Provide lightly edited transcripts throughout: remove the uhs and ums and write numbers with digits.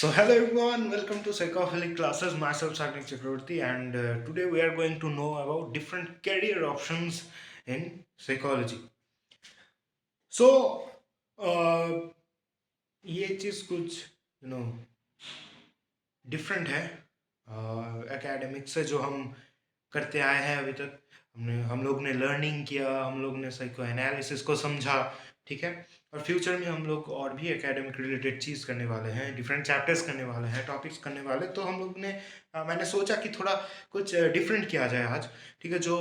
So hello everyone, welcome to Psychophilic classes. Myself Sagnik Chakravarti, and today we are going to know about different career options in psychology. So ये चीज़ कुछ no different है academic से जो हम करते आए हैं अभी तक। हम लोग ने लर्निंग किया, हम लोग ने साइको एनालिसिस को समझा, ठीक है। और फ्यूचर में हम लोग और भी एकेडमिक रिलेटेड चीज़ करने वाले हैं, डिफरेंट चैप्टर्स करने वाले हैं, टॉपिक्स करने वाले। तो हम लोग ने मैंने सोचा कि थोड़ा कुछ डिफरेंट किया जाए आज, ठीक है। जो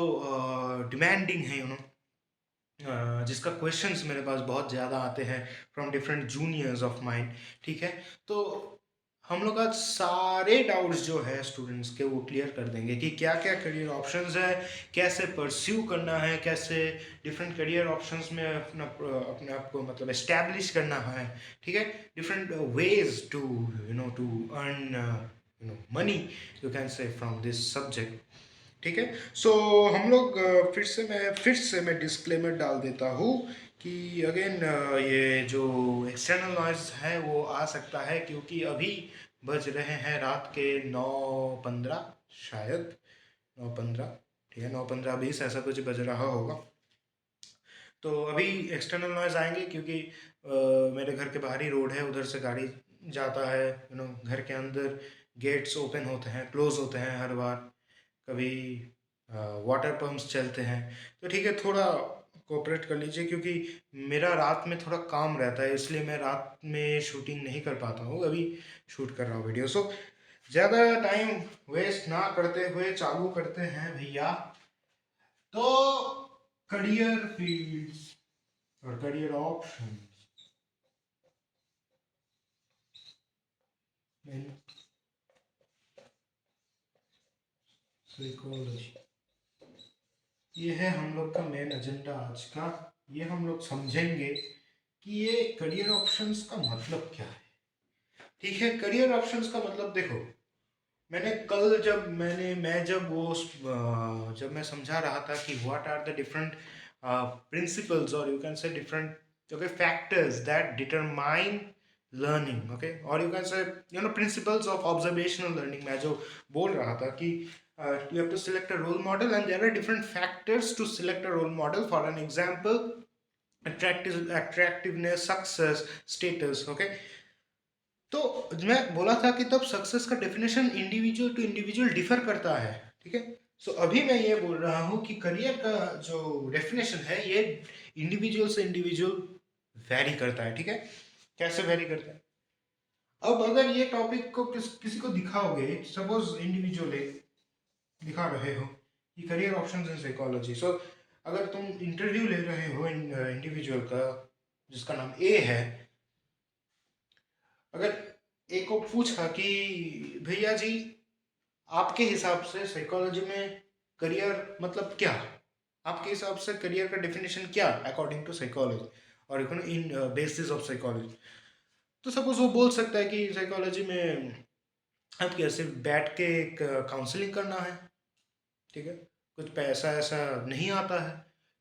डिमांडिंग है जिसका क्वेश्चंस मेरे पास बहुत ज़्यादा आते हैं from different juniors of mind, ठीक है। तो हम लोग आज सारे डाउट्स जो है स्टूडेंट्स के वो क्लियर कर देंगे कि क्या क्या करियर ऑप्शंस है, कैसे परस्यू करना है, कैसे डिफरेंट करियर ऑप्शंस में अपने आप को मतलब एस्टैब्लिश करना है, ठीक है। Different ways to to earn money, you can say from this subject, ठीक है। सो हम लोग फिर से मैं डिस्क्लेमर डाल देता हूँ कि अगेन ये जो एक्सटर्नल नॉइज है वो आ सकता है, क्योंकि अभी बज रहे हैं रात के 9:15, शायद 9:15, ठीक है, 9:15 20 ऐसा कुछ बज रहा होगा। तो अभी एक्सटर्नल नॉइज आएंगे क्योंकि मेरे घर के बाहर ही रोड है, उधर से गाड़ी जाता है, घर के अंदर गेट्स ओपन होते हैं, क्लोज होते हैं हर बार, कभी वाटर पम्प्स चलते हैं। तो ठीक है, थोड़ा कोऑपरेट कर लीजिए, क्योंकि मेरा रात में थोड़ा काम रहता है, इसलिए मैं रात में शूटिंग नहीं कर पाता हूँ। अभी शूट कर रहा हूँ वीडियो। सो ज़्यादा टाइम वेस्ट ना करते हुए चालू करते हैं भैया। तो करियर फील्ड्स और करियर ऑप्शन इन साइकोलॉजी, ये है हम लोग का मेन एजेंडा आज का। ये हम लोग समझेंगे कि ये करियर ऑप्शंस का मतलब क्या है, ठीक है। करियर ऑप्शंस का मतलब देखो, मैंने कल जब मैंने मैं जब वो जब मैं समझा रहा था कि what are the different principles, और you can say different okay factors that determine learning, okay, और you can say principles of observational learning, मैं जो बोल रहा था कि you have to select a role model and there are different factors to select a role model. For an example, attractiveness, success, status, okay। तो मैं बोला था कि तब सक्सेस का definition individual to individual differ करता है, ठीक है। सो अभी मैं ये बोल रहा हूँ कि करियर का जो डेफिनेशन है ये इंडिविजुअल से इंडिविजुअल वेरी करता है, ठीक है। कैसे वेरी करता है? अब अगर ये टॉपिक को किसी को दिखाओगे, सपोज इंडिविजुअल दिखा रहे हो कि करियर ऑप्शंस इन साइकोलॉजी। सो अगर तुम इंटरव्यू ले रहे हो इंडिविजुअल का जिसका नाम ए है, अगर ए को पूछा कि भैया जी आपके हिसाब से साइकोलॉजी में करियर मतलब क्या, आपके हिसाब से करियर का डेफिनेशन क्या अकॉर्डिंग टू साइकोलॉजी और इन बेसिस ऑफ साइकोलॉजी। तो सपोज वो बोल सकता है कि साइकोलॉजी में अब क्या सिर्फ बैठ के एक काउंसलिंग करना है, ठीक है, कुछ पैसा ऐसा नहीं आता है,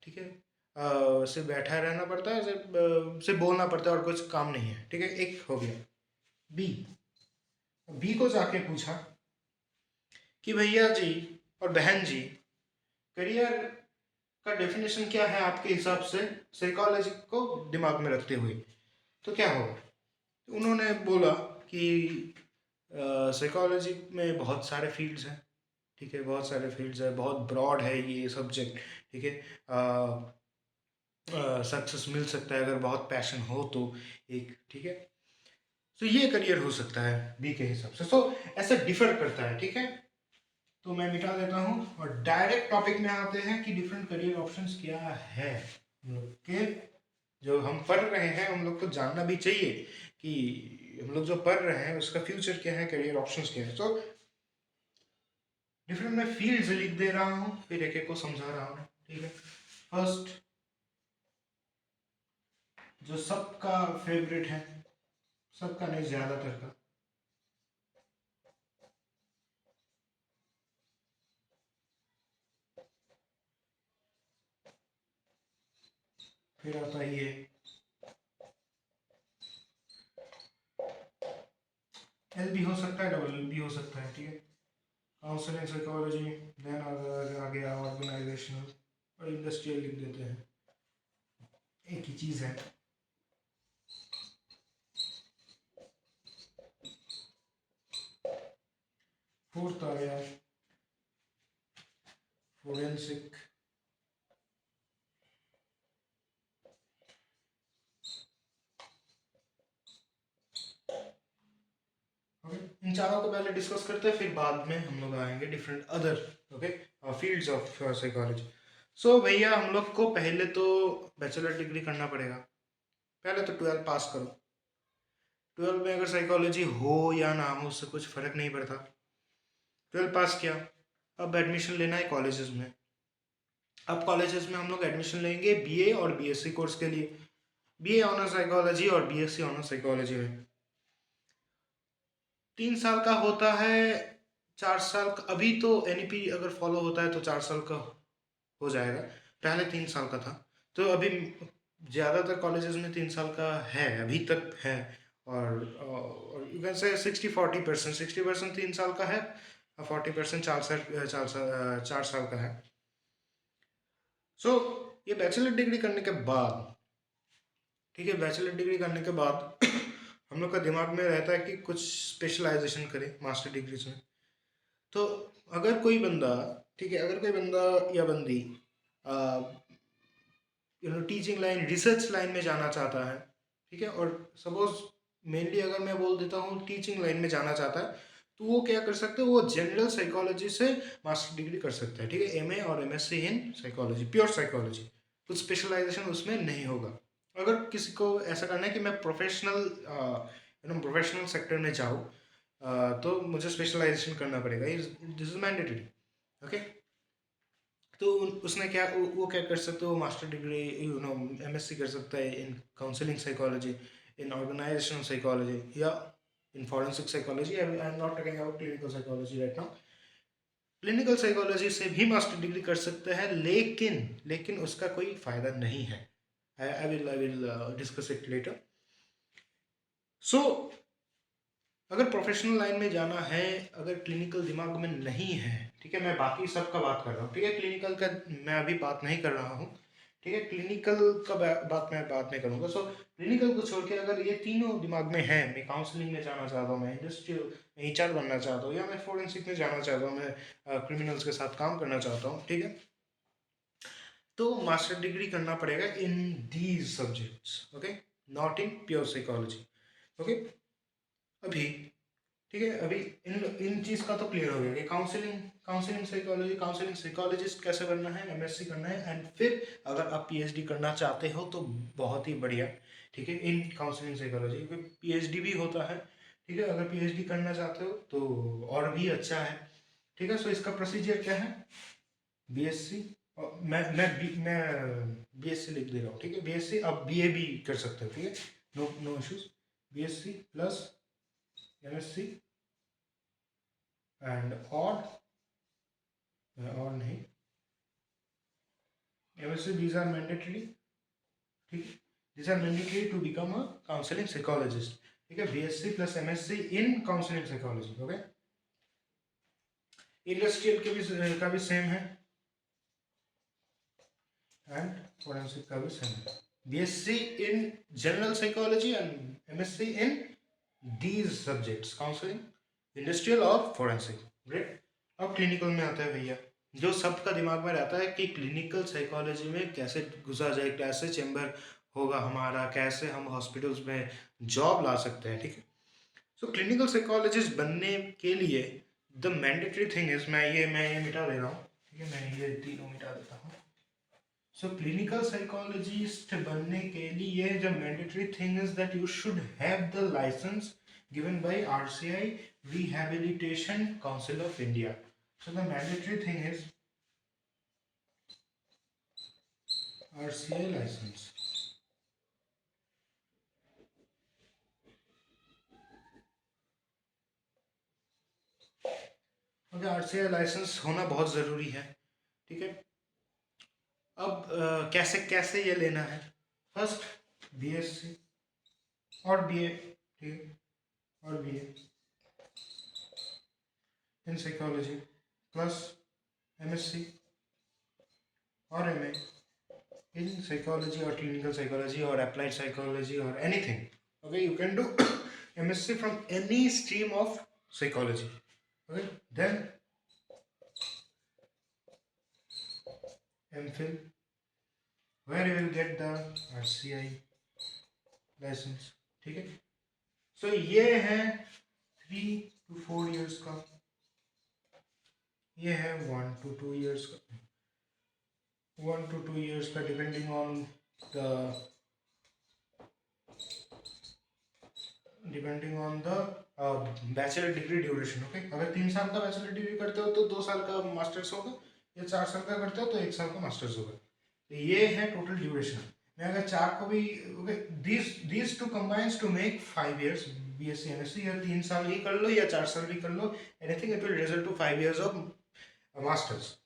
ठीक है। सिर्फ बैठा रहना पड़ता है, सिर्फ बोलना पड़ता है और कुछ काम नहीं है, ठीक है। एक हो गया। बी बी को जाके पूछा कि भैया जी और बहन जी, करियर का डेफिनेशन क्या है आपके हिसाब से साइकोलॉजी को दिमाग में रखते हुए, तो क्या होगा? तो उन्होंने बोला कि साइकोलॉजी में बहुत सारे फील्ड्स हैं, ठीक है, बहुत सारे फील्ड्स है, बहुत ब्रॉड है ये सब्जेक्ट, ठीक है। सक्सेस मिल सकता है अगर बहुत पैशन हो तो, एक, ठीक है। तो ये करियर हो सकता है बी के हिसाब से। तो ऐसा डिफर करता है, ठीक है। तो मैं मिटा देता हूँ और डायरेक्ट टॉपिक में आते हैं कि डिफरेंट करियर ऑप्शंस क्या है हम लोग के। जो हम पढ़ रहे हैं हम लोग को जानना भी चाहिए कि हम लोग जो पढ़ रहे हैं उसका फ्यूचर क्या है, करियर ऑप्शंस क्या है। तो डिफरेंट मैं फील्ड्स लिख दे रहा हूँ, फिर एक एक को समझा रहा हूँ, ठीक है। फर्स्ट, जो सबका फेवरेट है, सबका नहीं ज्यादातर का, फिर आता ही है एल भी हो सकता है, डबल एल भी हो सकता है, ठीक है। काउंसलिंग साइकोलॉजी, देन आ गया ऑर्गेनाइजेशनल और इंडस्ट्रियल लिख देते हैं, एक ही चीज़ है। फोर्थ आ गया फोरेंसिक। इन चारों को पहले डिस्कस करते हैं, फिर बाद में हम लोग आएंगे different other okay fields of psychology. So भैया हम लोग को पहले तो बैचलर डिग्री करना पड़ेगा। पहले तो 12 पास करो। 12 में अगर साइकोलॉजी हो या ना हो उससे कुछ फ़र्क नहीं पड़ता। 12 पास किया, अब एडमिशन लेना है कॉलेजेस में। अब कॉलेजेस में हम लोग एडमिशन लेंगे बीए और बीएससी कोर्स के लिए। बीए ऑनर साइकोलॉजी और बीएससी ऑनर साइकोलॉजी में 3 साल का होता है। 4 साल का अभी तो एनईपी अगर फॉलो होता है तो 4 साल का हो जाएगा। पहले 3 साल का था। तो अभी ज़्यादातर कॉलेजेस में 3 साल का है, अभी तक है। और यू कैन से 60-40%, 60% 3 साल का है और 40% 4 साल का है। सो ये बैचलर डिग्री करने के बाद, ठीक है, बैचलर डिग्री करने के बाद हम लोग का दिमाग में रहता है कि कुछ स्पेशलाइजेशन करें मास्टर डिग्रीज में। तो अगर कोई बंदा, ठीक है, अगर कोई बंदा या बंदी टीचिंग लाइन, रिसर्च लाइन में जाना चाहता है, ठीक है, और सपोज मेनली अगर मैं बोल देता हूँ टीचिंग लाइन में जाना चाहता है, तो वो क्या कर सकते हैं, वो जनरल साइकोलॉजी से मास्टर डिग्री कर सकता है, ठीक है, एमए और MSc in psychology, pure psychology, कुछ स्पेशलाइजेशन उसमें नहीं होगा। अगर किसी को ऐसा करना है कि मैं प्रोफेशनल सेक्टर में जाऊँ, तो मुझे स्पेशलाइजेशन करना पड़ेगा, दिस इज मैंडेटरी, ओके। तो उसने क्या, वो क्या कर सकते हो, मास्टर डिग्री एमएससी कर सकता है in counselling psychology, in organisational psychology, या in forensic psychology. I am not talking about clinical psychology right now. Clinical psychology से भी मास्टर डिग्री कर सकते हैं, लेकिन लेकिन उसका कोई फ़ायदा नहीं है। I will discuss it later. So अगर प्रोफेशनल लाइन में जाना है, अगर क्लिनिकल दिमाग में नहीं है, ठीक है, मैं बाकी सब का बात कर रहा हूँ, ठीक है, क्लिनिकल का मैं अभी बात नहीं कर रहा हूँ, ठीक है, क्लिनिकल का बात मैं बात नहीं करूँगा। सो क्लिनिकल को छोड़ के अगर ये तीनों दिमाग में है, मैं काउंसलिंग में जाना चाहता हूँ, मैं इंडस्ट्रियल एचआर बनना चाहता हूँ, या मैं फोरेंसिक में जाना चाहता हूँ, मैं क्रिमिनल्स के साथ काम करना चाहता हूँ, ठीक है, तो मास्टर डिग्री करना पड़ेगा in these subjects, okay, not in pure psychology, okay. अभी ठीक है, अभी इन इन चीज़ का तो क्लियर हो गया कि काउंसलिंग साइकोलॉजी, काउंसलिंग साइकोलॉजिस्ट कैसे बनना है, एमएससी करना है, एंड फिर अगर आप पीएचडी करना चाहते हो तो बहुत ही बढ़िया, ठीक है, इन काउंसलिंग साइकोलॉजी, क्योंकि पीएचडी भी होता है, ठीक है, अगर पीएचडी करना चाहते हो तो और भी अच्छा है, ठीक है। सो इसका प्रोसीजर क्या है, बीएससी, मैं बीएससी लिख दे रहा हूँ, ठीक है, बीएससी, अब बीए भी कर सकते हो, ठीक है, no no issues, BSc plus MSc and और नहीं, एमएससी, these are mandatory, ठीक है, these are mandatory to become a counseling psychologist, ठीक है, BSc plus MSc in counselling psychology, okay. Industrial के भी का भी सेम है, एंड फोरेंसिक का भी सेम है, BSc in general psychology and MSc in these subjects, counselling, industrial और फोरेंसिक, ग्रेट। अब क्लिनिकल में आता है भैया, जो सबका दिमाग में रहता है कि क्लिनिकल साइकोलॉजी में कैसे घुसा जाए, कैसे चेम्बर होगा हमारा, कैसे हम हॉस्पिटल्स में जॉब ला सकते हैं, ठीक है। सो क्लिनिकल साइकोलॉजिस्ट बनने के लिए द मैंडेटरी थिंग इज, मैं ये मिटा दे रहा हूँ, ठीक है, मैं ये तीनों मिटा देता हूँ। सो क्लिनिकल साइकोलॉजिस्ट बनने के लिए the mandatory thing is that you should have the licence given by RCI, Rehabilitation Council of India. So the mandatory thing is RCI license. Okay, RCI licence होना बहुत ज़रूरी है, ठीक है। अब कैसे कैसे ये लेना है, फर्स्ट बीएससी और बीए, ठीक है, और BA, in psychology plus MSc or MA in psychology or clinical psychology or applied psychology or anything. Okay, you can do MSc from any stream of psychology. Okay, then MPhil, where you will get the RCI license. ठीक है, सो ये है 3 to 4 years का, ये है 1 to 2 years का, 1 to 2 years का, depending on the bachelor degree duration. Okay, अगर 3 साल का बैचलर डिग्री करते हो तो 2 साल का मास्टर्स होगा, या 4 साल का करते हो तो 1 साल का मास्टर्स होगा. तो ये है टोटल ड्यूरेशन. मैं अगर 4 को भी, okay, these two combines to make 5 years BSc MSc, या 3 साल ही कर लो या 4 साल भी कर लो, anything, it will result to 5 years of masters.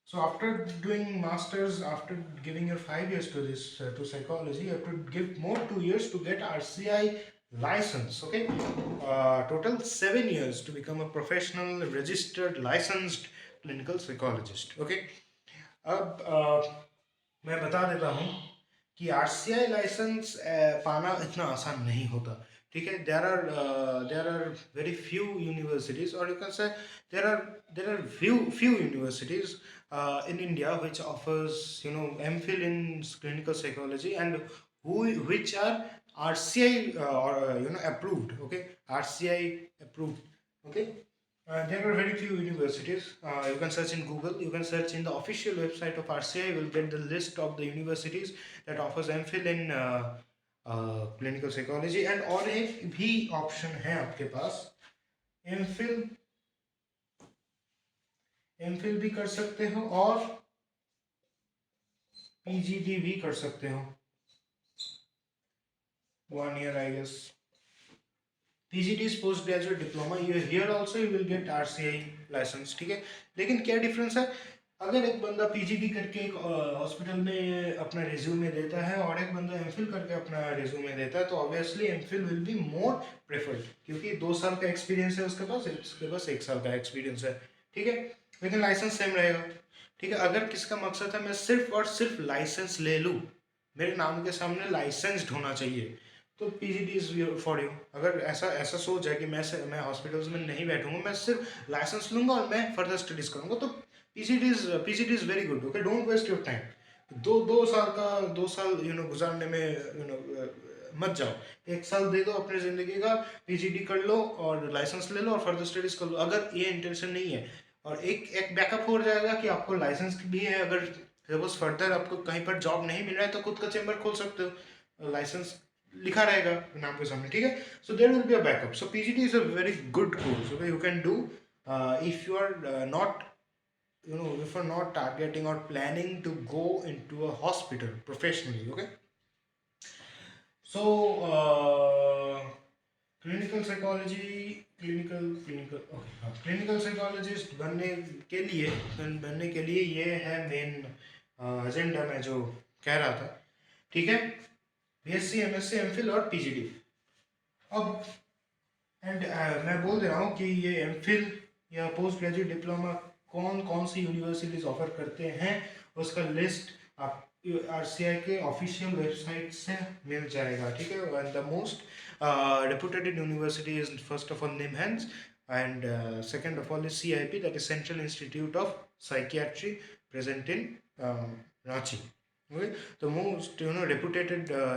So after doing masters, after giving your 5 years to this to psychology, you have to give more 2 years to get RCI license. Okay, total 7 years to become a professional, registered, licensed clinical psychologist. Okay, अब मैं बता देता हूँ कि RCI licence पाना इतना आसान नहीं होता. ठीक है, there are very few universities, or you can say there are few universities in India which offers MPhil in clinical psychology, and which are RCI or approved. Okay, RCI approved. Okay, there are very few universities. You can search in Google. You can search in the official website of RCI. You will get the list of the universities that offers MPhil in clinical psychology. And और एक भी option है आपके पास, MPhil भी कर सकते हो और PGD भी कर सकते हो. 1 year, I guess. PGD is post graduate diploma. Here also you will get RCI license. ठीक है, लेकिन क्या डिफरेंस है, अगर एक बंदा PGD करके एक हॉस्पिटल में अपना रिज्यूमे देता है और एक बंदा MPhil करके अपना रिज्यूमे देता है, तो obviously MPhil will be more preferred, क्योंकि 2 साल का एक्सपीरियंस है उसके पास 1 साल का एक्सपीरियंस है. ठीक है, लेकिन लाइसेंस सेम रहेगा. ठीक है, अगर किसका मकसद है मैं सिर्फ और सिर्फ लाइसेंस ले लूँ, मेरे नाम के सामने लाइसेंस्ड होना चाहिए, तो PGD इज फॉर यू. अगर ऐसा सोच है कि मैं हॉस्पिटल्स में नहीं बैठूंगा, मैं सिर्फ लाइसेंस लूंगा और मैं फर्दर स्टडीज करूंगा, तो PGD इज very good. Okay, don't waste your time. दो साल गुजारने में मत जाओ. 1 साल दे दो अपनी ज़िंदगी का, PGD कर लो और लाइसेंस ले लो और फर्दर स्टडीज कर लो, अगर ये इंटेंशन नहीं है. और एक बैकअप हो जाएगा कि आपको लाइसेंस भी है, अगर सपोज फर्दर आपको कहीं पर जॉब नहीं मिल रहा है तो खुद का चेम्बर खोल सकते हो, लाइसेंस लिखा रहेगा नाम के सामने. ठीक है, so there will be a backup. So PGD is a very good course. Okay, you can do if you are not if you're not targeting or planning to go into a hospital professionally. Okay, so clinical psychology, clinical psychologist बनने के लिए ये है main agenda में जो कह रहा था. ठीक है, BSc MSc MPhil और PGD. अब मैं बोल दे रहा हूँ कि ये MPhil या पोस्ट ग्रेजुएट डिप्लोमा कौन कौन सी यूनिवर्सिटीज ऑफर करते हैं, उसका लिस्ट आप RCI के ऑफिशियल वेबसाइट से मिल जाएगा. ठीक है, and the most reputed university is first of all NIMHANS, and second of all is CIP, that is Central Institute of Psychiatry, present in Ranchi. Okay, the most reputed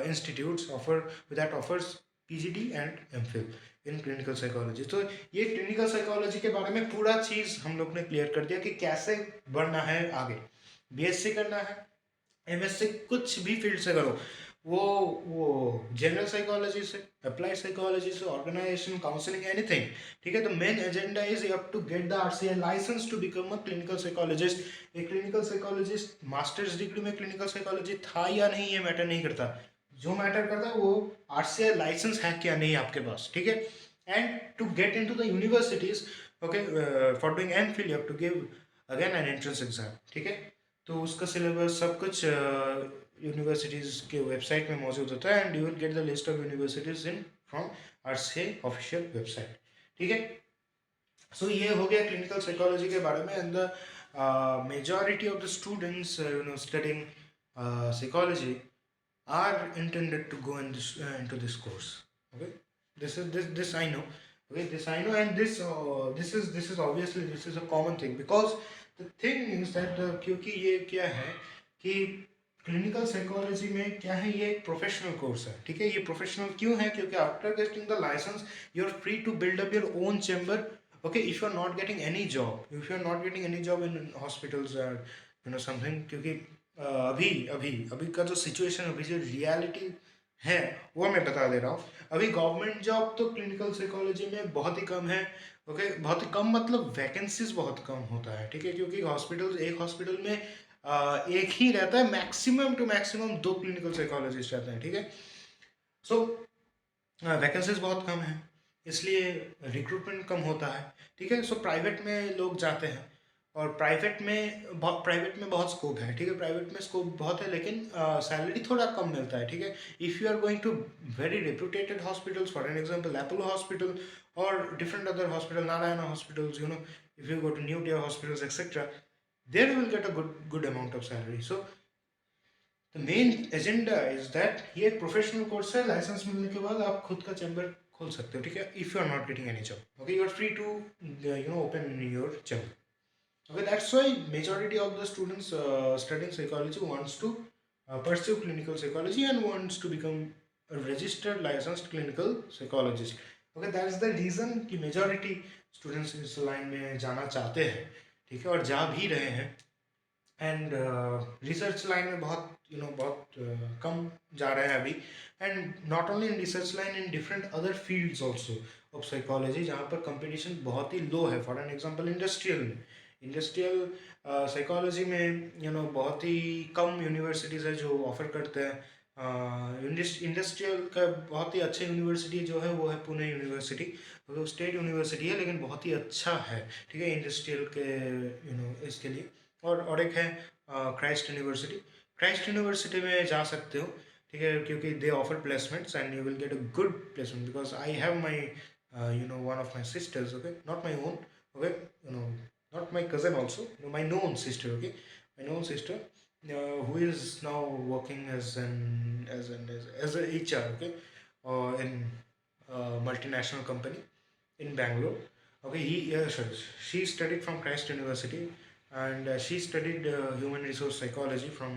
institutes offers PGD and MPhil in clinical psychology. तो ये clinical psychology के बारे में पूरा चीज़ हम लोग ने clear कर दिया कि कैसे बढ़ना है आगे. BSc करना है, MSc कुछ भी फील्ड से करो, वो जनरल साइकोलॉजी से, अप्लाइड साइकोलॉजी से, ऑर्गेनाइजेशन, काउंसलिंग, एनीथिंग. ठीक है, तो main agenda is you have to get the RCI licence to become a clinical psychologist. एक क्लिनिकल साइकोलॉजिस्ट मास्टर्स डिग्री में क्लिनिकल साइकोलॉजी था या नहीं ये मैटर नहीं करता. जो मैटर करता है वो RCI लाइसेंस है क्या नहीं आपके पास. ठीक है, and to get into the universities, okay, for doing MPhil you have to give again an entrance exam. ठीक है, तो उसका सिलेबस सब कुछ यूनिवर्सिटीज़ के वेबसाइट में मौजूद होता है, and you will get the list of universities in from RCI official website. ठीक है, सो ये हो गया क्लिनिकल साइकोलॉजी के बारे में. And the majority of the students studying psychology are intended to go into this course. Okay, this I know. Okay, this I know, and this is obviously this is a common thing, because the thing is that क्योंकि ये क्या है कि clinical psychology में क्या है, ये एक प्रोफेशनल कोर्स है. ठीक है, ये प्रोफेशनल क्यों है? क्योंकि after getting the licence you are free to build up your own chamber. Okay, if you are not getting any job, if you are not getting any job in hospitals or something, क्योंकि अभी अभी अभी का जो situation, अभी जो reality है वो मैं बता दे रहा हूँ. अभी गवर्नमेंट जॉब तो क्लिनिकल साइकोलॉजी में बहुत ही कम है. ओके, बहुत ही कम मतलब वैकेंसीज बहुत कम होता है. ठीक है, क्योंकि एक हॉस्पिटल में एक ही रहता है, maximum to maximum 2 clinical psychologist रहते हैं. ठीक है, सो वैकेंसीज बहुत कम है, इसलिए रिक्रूटमेंट कम होता है. ठीक है, सो प्राइवेट में लोग जाते हैं, और प्राइवेट में बहुत स्कोप है. ठीक है, प्राइवेट में स्कोप बहुत है, लेकिन सैलरी थोड़ा कम मिलता है. ठीक है, if you are going to very reputated hospitals, for an example Apollo hospital और different other hospital, Narayana hospitals, if you go to new tier hospitals etcetera, there will get a good amount of salary. So the main agenda is that ये एक professional course है. Licence मिलने के बाद आप खुद का चैम्बर खोल सकते हो. ठीक है, if you are not getting any job, okay, you are free to open your chamber. Okay, that's why majority of the students studying psychology wants to pursue clinical psychology and wants to become a registered licensed clinical psychologist. Okay, that's the reason कि majority students इस line में जाना चाहते हैं. ठीक है, और जा भी रहे हैं. एंड रिसर्च लाइन में बहुत कम जा रहे हैं अभी. And not only in research line, in different other fields also of psychology, जहाँ पर कंपटीशन बहुत ही लो है. For an example industrial psychology में बहुत ही कम यूनिवर्सिटीज़ है जो ऑफर करते हैं. इंडस्ट्रियल का बहुत ही अच्छा यूनिवर्सिटी जो है वो है पुणे यूनिवर्सिटी. वो स्टेट यूनिवर्सिटी है, लेकिन बहुत ही अच्छा है. ठीक है, इंडस्ट्रियल के इसके लिए. और एक है क्राइस्ट यूनिवर्सिटी में जा सकते हो. ठीक है, क्योंकि दे offer placements and you will get a good placement, because I have my one of my sisters. Okay, not my own. Okay, not my cousin also, my known sister. Okay, my known sister who is now working as a HR. Okay, in a multinational company in Bangalore. Okay, sorry, she studied from Christ University, and she studied human resource psychology from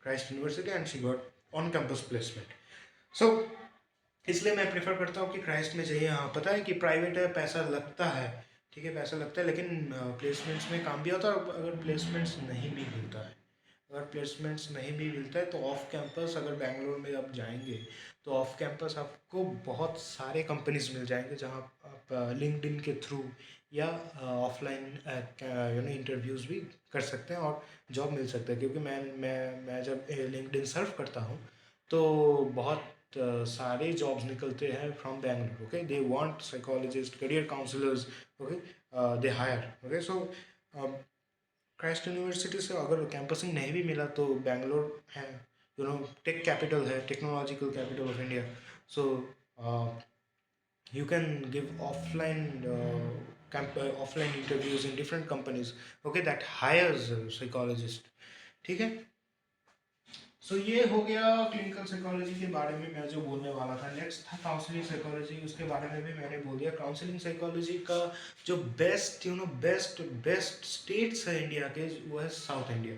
Christ University, and she got on campus placement. So इसलिए मैं prefer करता हूँ कि Christ में जाइए. हाँ, पता है कि प्राइवेट है, पैसा लगता है. ठीक है, पैसा लगता है, लेकिन प्लेसमेंट्स में काम भी होता है. और अगर प्लेसमेंट्स नहीं भी मिलता है, तो ऑफ कैंपस अगर बैंगलोर में आप जाएंगे, तो ऑफ कैंपस आपको बहुत सारे कंपनीज मिल जाएंगे, जहाँ आप लिंक्डइन के थ्रू या ऑफलाइन इंटरव्यूज़ भी कर सकते हैं और जॉब मिल सकता है. क्योंकि मैं जब लिंक्डइन सर्फ करता हूँ, तो बहुत सारे जॉब्स निकलते हैं from Bangalore. Okay, they want psychologist, career counsellors. Okay, they hire. Okay, so Christ University से अगर कैंपसिंग नहीं भी मिला, तो बैंगलोर है टेक कैपिटल है, technological capital of India. So you can give offline interviews in different companies, okay, that hires a psychologist. ठीक है, सो ये हो गया क्लिनिकल साइकोलॉजी के बारे में मैं जो बोलने वाला था. नेक्स्ट था काउंसलिंग साइकोलॉजी. उसके बारे में भी मैंने बोल दिया. काउंसलिंग साइकोलॉजी का जो बेस्ट स्टेट्स है इंडिया के, वो है साउथ इंडिया.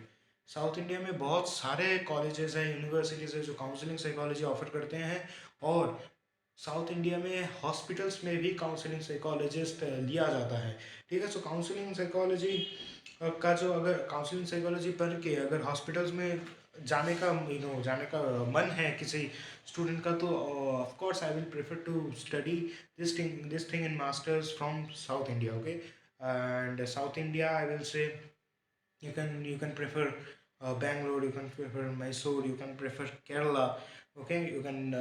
साउथ इंडिया में बहुत सारे कॉलेजेस हैं, यूनिवर्सिटीज़ है जो काउंसलिंग साइकोलॉजी ऑफर करते हैं. और साउथ इंडिया में हॉस्पिटल्स में भी काउंसलिंग साइकोलॉजिस्ट लिया जाता है. ठीक है, सो काउंसलिंग साइकोलॉजी का जो, अगर काउंसलिंग साइकोलॉजी पढ़ के अगर हॉस्पिटल्स में जाने का मन है किसी स्टूडेंट का, तो of course I will prefer to study this thing in masters from South India. Okay, and South India I will say you can prefer Bangalore, you can prefer Mysore, you can prefer Kerala. Okay, you can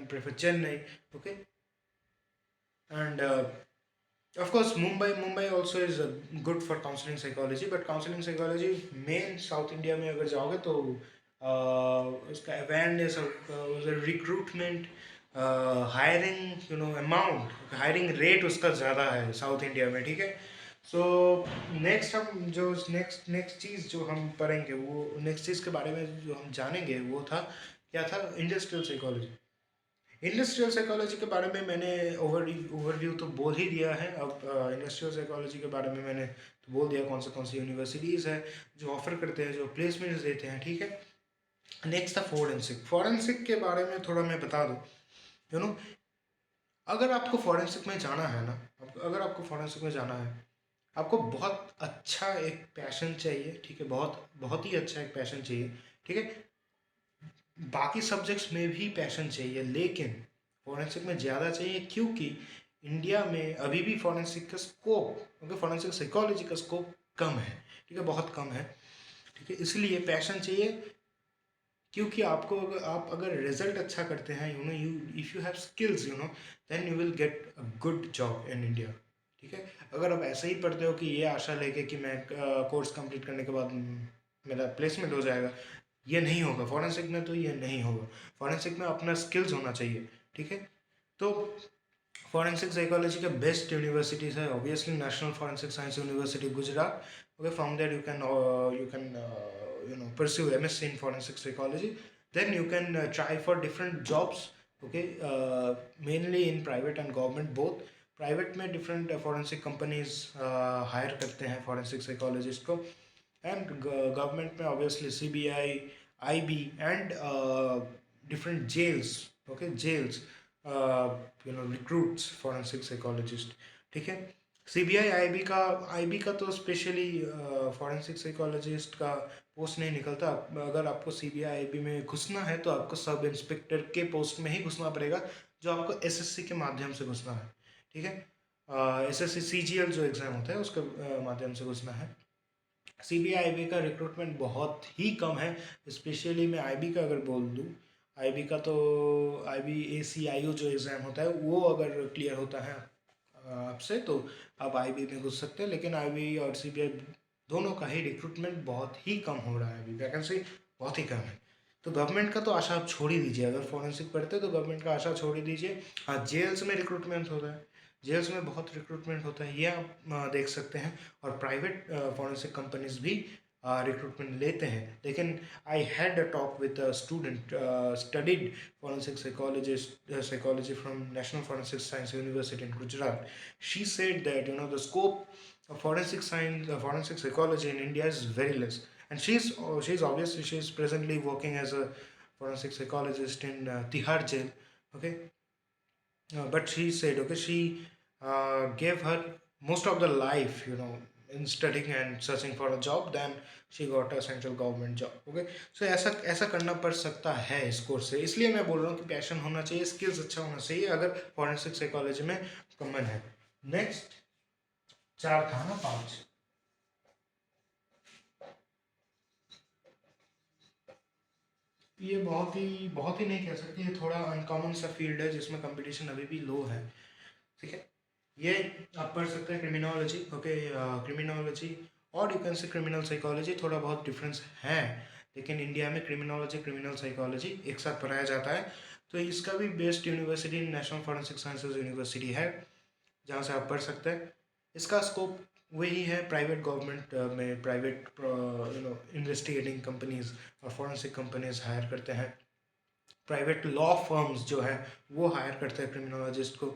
prefer Chennai. Okay, and of course Mumbai also is good for counseling psychology. But counseling psychology main South India में अगर जाओगे, तो उसका awareness और recruitment hiring amount, hiring rate उसका ज़्यादा है south India में, ठीक है। सो नेक्स्ट हम जो नेक्स्ट नेक्स्ट चीज़ जो हम पढ़ेंगे, वो नेक्स्ट चीज़ के बारे में जो हम जानेंगे वो था, क्या था, इंडस्ट्रियल साइकोलॉजी। इंडस्ट्रियल साइकोलॉजी के बारे में मैंने ओवरव्यू तो बोल ही दिया है। अब इंडस्ट्रियल साइकोलॉजी के बारे में मैंने तो बोल दिया कौन सी यूनिवर्सिटीज़ है जो ऑफर करते हैं, जो प्लेसमेंट्स देते हैं, ठीक है। नेक्स्ट था फोरेंसिक। फोरेंसिक के बारे में थोड़ा मैं बता दूँ, यू नो अगर आपको फोरेंसिक में जाना है ना, अगर आपको फोरेंसिक में जाना है, आपको बहुत अच्छा एक पैशन चाहिए, ठीक है, बहुत बहुत ही अच्छा एक पैशन चाहिए, ठीक है। बाकी सब्जेक्ट्स में भी पैशन चाहिए, लेकिन फॉरेंसिक में ज़्यादा चाहिए, क्योंकि इंडिया में अभी भी फॉरेंसिक का स्कोप, क्योंकि फॉरेंसिक साइकोलॉजी का स्कोप कम है, ठीक है, बहुत कम है, ठीक है। इसलिए पैशन चाहिए, क्योंकि आपको आप अगर रिजल्ट अच्छा करते हैं, you if you have skills, then you will get a good job in India, ठीक है। अगर आप ऐसे ही पढ़ते हो कि ये आशा लेके कि मैं कोर्स कंप्लीट करने के बाद मेरा प्लेसमेंट हो जाएगा, ये नहीं होगा। फॉरेंसिक में तो ये नहीं होगा। फॉरेंसिक में अपना स्किल्स होना चाहिए, ठीक है। तो फॉरेंसिक साइकोलॉजी के बेस्ट यूनिवर्सिटीज़ है obviously National Forensic Science University Gujarat. Okay, from there you can pursue MSc in forensic psychology. Then you can try for different jobs, okay, mainly in private and government both. Private में different forensic companies higher करते हैं forensic psychologist को, and government में obviously CBI, IB and different jails, okay, jails recruits forensic psychologist, ठीक है। CBI, IB का तो specially forensic psychologist का पोस्ट नहीं निकलता। अगर आपको CBI IB में घुसना है तो आपको सब इंस्पेक्टर के पोस्ट में ही घुसना पड़ेगा, जो आपको SSC के माध्यम से घुसना है, ठीक है। SSC CGL जो एग्ज़ाम होता है उसके माध्यम से घुसना है। CBI IB का रिक्रूटमेंट बहुत ही कम है। स्पेशली मैं IB का अगर बोल दूँ, IB का तो IB ACIO जो एग्ज़ाम होता है वो अगर क्लियर होता है आपसे तो आप IB में घुस सकते हैं, लेकिन IB और CBI दोनों का ही रिक्रूटमेंट बहुत ही कम हो रहा है, अभी वैकेंसी बहुत ही कम है। तो गवर्नमेंट का तो आशा आप छोड़ ही दीजिए, अगर फॉरेंसिक पढ़ते तो गवर्नमेंट का आशा छोड़ ही दीजिए। हाँ, जेल्स में रिक्रूटमेंट होता है, जेल्स में बहुत रिक्रूटमेंट होता है, ये आप देख सकते हैं। और प्राइवेट फॉरेंसिक कंपनीज भी रिक्रूटमेंट लेते हैं, लेकिन I had a talk with a student studied forensic psychology from National Forensic Science University in Gujarat. She said that the scope of forensic science, forensic psychology in India is very less, and she's presently working as a forensic psychologist in Tihar jail. Okay, but she said, okay, she gave her most of the life, in studying and searching for a job. Then she got a central government job. Okay, so ऐसा ऐसा करना पड़ सकता है इस course से। इसलिए मैं बोल रहा हूँ कि पैशन होना चाहिए, स्किल्स अच्छा होना चाहिए, अगर फॉरेंसिक साइकोलॉजी में कॉमन है। नेक्स्ट, चार था ना, पांच। ये बहुत ही नहीं कह सकते, ये थोड़ा अनकॉमन सा फील्ड है जिसमें कंपटीशन अभी भी लो है, ठीक है। ये आप पढ़ सकते हैं क्रिमिनोलॉजी, ओके, क्रिमिनोलॉजी और यू कैन से क्रिमिनल साइकोलॉजी, थोड़ा बहुत डिफरेंस है, लेकिन इंडिया में क्रिमिनोलॉजी क्रिमिनल साइकोलॉजी एक साथ पढ़ाया जाता है। तो इसका भी best university national forensic sciences university है, जहाँ से आप पढ़ सकते हैं। इसका स्कोप वही है, प्राइवेट गवर्नमेंट में प्राइवेट इन्वेस्टिगेटिंग कंपनीज और फॉरेंसिक कंपनीज हायर करते हैं। प्राइवेट लॉ फर्म्स जो है वो हायर करते हैं क्रिमिनोलॉजिस्ट को।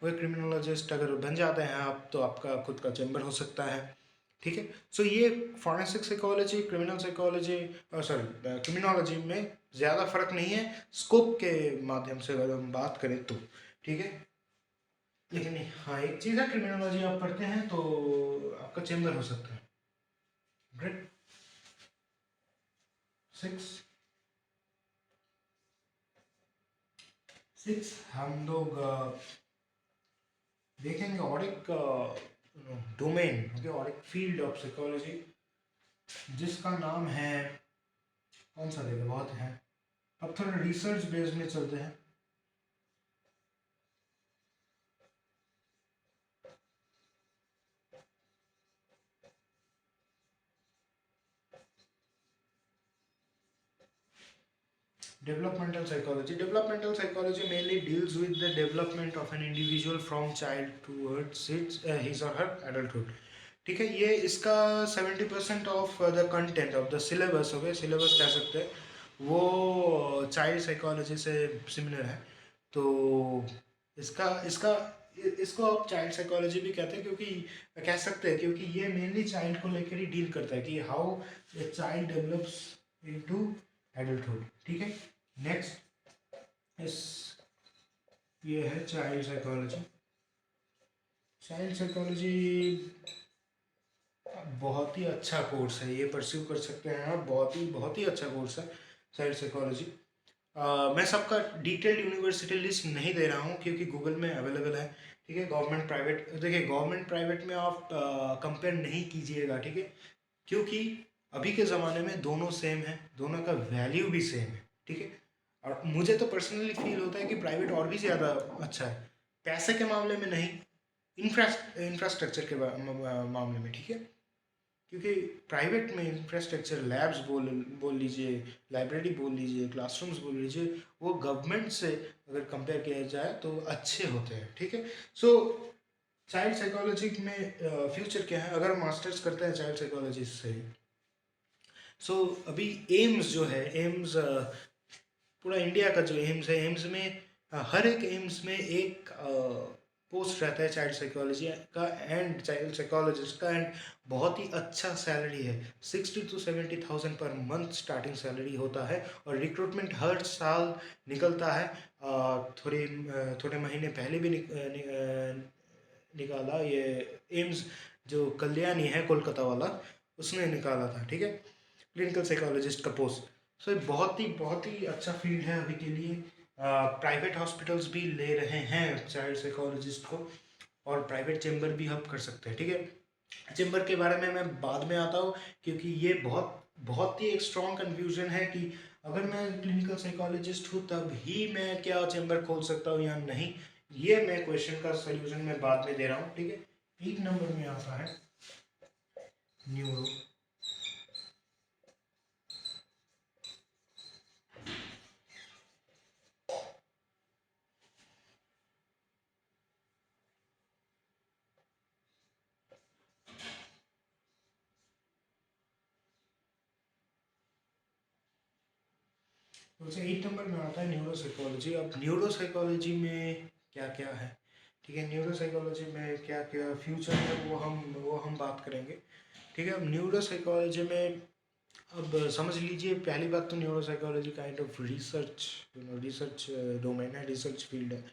वही क्रिमिनोलॉजिस्ट अगर बन जाते हैं आप, तो आपका खुद का चैम्बर हो सकता है, ठीक है। सो ये forensic psychology, criminal psychology, sorry, criminology में ज़्यादा फर्क नहीं है स्कोप के माध्यम से अगर हम बात करें तो, ठीक है। लेकिन हाँ, एक चीज़ है, क्रिमिनोलॉजी आप पढ़ते हैं तो आपका चैम्बर हो सकता है। ग्रेट। 6 6 हम लोग देखेंगे और एक डोमेन और एक फील्ड ऑफ साइकोलॉजी जिसका नाम है, कौन सा देगा, बहुत है। अब थोड़ा रिसर्च बेस्ड में चलते हैं। Developmental psychology mainly deals with the development of an individual from child towards his or her adulthood. ठीक है, ये इसका 70% of the content of the syllabus हो गया, सिलेबस कह सकते हैं, वो चाइल्ड साइकोलॉजी से सिमिलर है। तो इसका इसका इसको आप चाइल्ड साइकोलॉजी भी कहते हैं, क्योंकि कह सकते हैं क्योंकि ये मेनली चाइल्ड को लेकर ही डील करता है कि how a child develops into adulthood. ठीक है, नेक्स्ट इस ये है चाइल्ड साइकोलॉजी। चाइल्ड साइकोलॉजी बहुत ही अच्छा कोर्स है, ये परस्यू कर सकते हैं आप, बहुत ही अच्छा कोर्स है चाइल्ड साइकोलॉजी। मैं सबका डिटेल्ड यूनिवर्सिटी लिस्ट नहीं दे रहा हूँ क्योंकि गूगल में अवेलेबल है। ठीक है, गवर्नमेंट प्राइवेट, देखिए गवर्नमेंट प्राइवेट में आप कंपेयर नहीं कीजिएगा। ठीक है, क्योंकि अभी के ज़माने में दोनों सेम है, दोनों का वैल्यू भी सेम है। ठीक है, और मुझे तो पर्सनली फील होता है कि प्राइवेट और भी ज़्यादा अच्छा है, पैसे के मामले में नहीं, इंफ्रास्ट्रक्चर के मामले में। ठीक है, क्योंकि प्राइवेट में इंफ्रास्ट्रक्चर, लैब्स बोल लीजिए, लाइब्रेरी बोल लीजिए, क्लासरूम्स बोल लीजिए, वो गवर्नमेंट से अगर कंपेयर किया जाए तो अच्छे होते हैं। ठीक है, सो चाइल्ड साइकोलॉजी में फ्यूचर क्या है अगर मास्टर्स करते हैं चाइल्ड साइकोलॉजी से। सो अभी एम्स जो है, एम्स पूरा इंडिया का जो एम्स है, एम्स में हर एक एम्स में एक पोस्ट रहता है चाइल्ड साइकोलॉजी का एंड चाइल्ड साइकोलॉजिस्ट का, एंड बहुत ही अच्छा सैलरी है, 60 to 70,000 per month starting salary होता है, और रिक्रूटमेंट हर साल निकलता है। थोड़े महीने पहले भी निकाला ये एम्स, जो कल्याणी है कोलकाता वाला, उसने निकाला था। ठीक है, क्लिनिकल साइकोलॉजिस्ट का पोस्ट। सो ये बहुत ही अच्छा फील्ड है अभी के लिए। प्राइवेट हॉस्पिटल्स भी ले रहे हैं चाइल्ड साइकोलॉजिस्ट को, और प्राइवेट चेम्बर भी आप कर सकते हैं। ठीक है, चेम्बर के बारे में मैं बाद में आता हूँ, क्योंकि ये बहुत ही एक स्ट्रॉन्ग कन्फ्यूजन है कि अगर मैं क्लिनिकल साइकोलॉजिस्ट हूँ तब ही मैं क्या चेम्बर खोल सकता हूँ या नहीं। ये मैं क्वेश्चन का सोल्यूशन मैं बाद में दे रहा हूँ। ठीक है, 1 नंबर में आता है न्यूरो। तो 8 नंबर में आता है न्यूरो साइकोलॉजी। अब न्यूरो साइकोलॉजी में क्या क्या है, ठीक है, न्यूरो साइकोलॉजी में क्या क्या फ्यूचर है वो हम बात करेंगे। ठीक है, अब न्यूरो साइकोलॉजी में अब समझ लीजिए, पहली बात तो neuro psychology kind of research domain है, रिसर्च फील्ड है।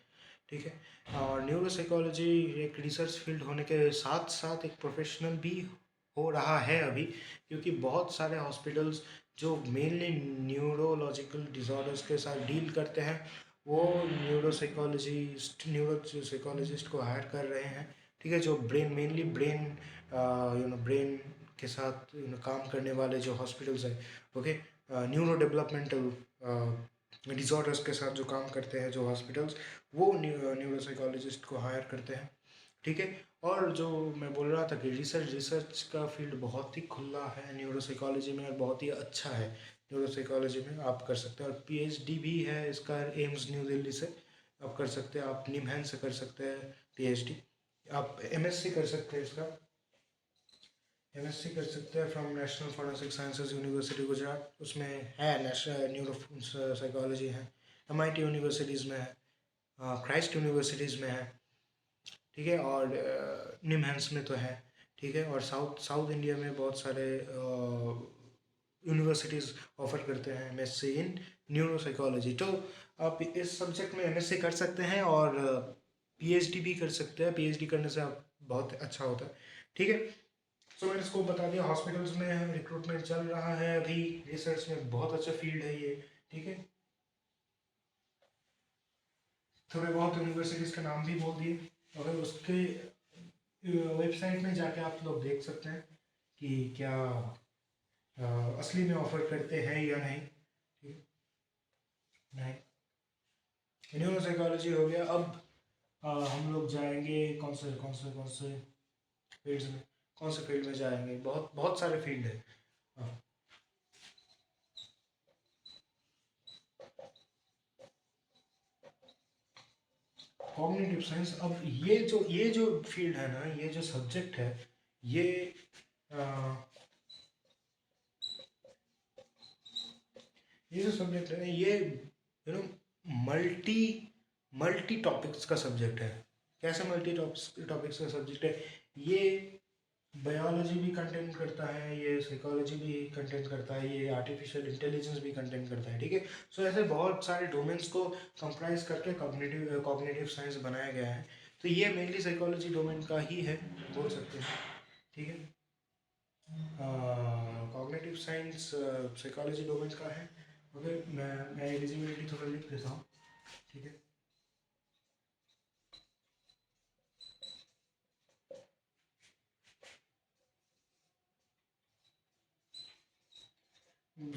ठीक है, और न्यूरो साइकोलॉजी एक रिसर्च फील्ड होने के साथ साथ एक प्रोफेशनल भी हो रहा है अभी, क्योंकि बहुत सारे हॉस्पिटल्स जो मेनली न्यूरोलॉजिकल डिसऑर्डर्स के साथ डील करते हैं, वो न्यूरो साइकोलॉजिस्ट को हायर कर रहे हैं। ठीक है, जो मेनली ब्रेन के साथ काम करने वाले जो हॉस्पिटल्स हैं, ओके, न्यूरो डेवलपमेंटल डिसऑर्डर्स के साथ जो काम करते हैं जो हॉस्पिटल्स, वो न्यूरो साइकोलॉजिस्ट को हायर करते हैं। ठीक है, और जो मैं बोल रहा था कि रिसर्च का फील्ड बहुत ही खुला है न्यूरो साइकोलॉजी में, और बहुत ही अच्छा है न्यूरो साइकोलॉजी में, आप कर सकते हैं। और पीएचडी भी है इसका एम्स न्यू दिल्ली से आप कर सकते हैं, आप निमहैंस से कर सकते हैं पीएचडी, आप एमएससी कर सकते हैं इसका, एमएससी कर सकते हैं from national forensic sciences university Gujarat, उसमें है नेशनल न्यूरो साइकोलॉजी है, एमआईटी यूनिवर्सिटीज़ में है, क्राइस्ट यूनिवर्सिटीज़ में है। ठीक है, और निमहैंस में तो है। ठीक है, और साउथ इंडिया में बहुत सारे यूनिवर्सिटीज़ ऑफर करते हैं एमएससी इन न्यूरो साइकोलॉजी। तो आप इस सब्जेक्ट में एमएससी कर सकते हैं और पीएचडी भी कर सकते हैं, पीएचडी करने से आप बहुत अच्छा होता है। ठीक है, सो मैंने इसको बता दिया, हॉस्पिटल्स में रिक्रूटमेंट चल रहा है अभी, रिसर्च में बहुत अच्छा फील्ड है ये। ठीक है, थोड़े बहुत यूनिवर्सिटीज़ का नाम भी बोल दिए, और उसके वेबसाइट में जाके आप लोग देख सकते हैं कि क्या असली में ऑफर करते हैं या नहीं। ठीक है, नहीं, न्यूरो साइकोलॉजी हो गया। अब हम लोग जाएंगे कौन से फील्ड्स में, कौन से फील्ड में जाएंगे, बहुत बहुत सारे फील्ड है। हाँ, कॉग्निटिव साइंस, अब ये जो फील्ड है ना, ये जो सब्जेक्ट है, ये अ, ये जो सब्जेक्ट है ये मल्टी मल्टी टॉपिक्स का सब्जेक्ट है। कैसे मल्टी टॉपिक्स का सब्जेक्ट है? ये बायोलॉजी भी कंटेंट करता है, ये साइकोलॉजी भी कंटेंट करता है, ये आर्टिफिशियल इंटेलिजेंस भी कंटेंट करता है, ठीक है। सो ऐसे बहुत सारे डोमेन्स को कंप्राइज करके कॉग्निटिव साइंस बनाया गया है। तो ये मेनली साइकोलॉजी डोमेन का ही है, बोल सकते हैं, ठीक है। कॉग्निटिव साइंस साइकोलॉजी डोमेन का है। ओके, मैं एलिजिबिलिटी थोड़ा लिख देता हूँ, ठीक है।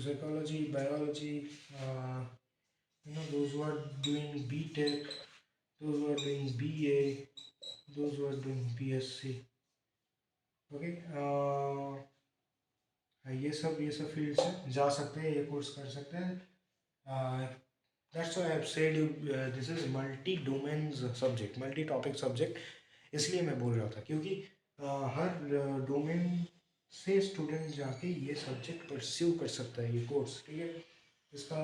Psychology, biology, those who are doing B.Tech, those who are doing BA, those who are doing BSc, okay. ये सब फील्ड से जा सकते हैं, ये कोर्स कर सकते हैं। That's why I have said you this is multi domains subject, multi topic subject. इसलिए मैं बोल रहा था क्योंकि हर डोमेन से स्टूडेंट जाके ये सब्जेक्ट परस्यू कर सकता है, ये कोर्स, ठीक है। इसका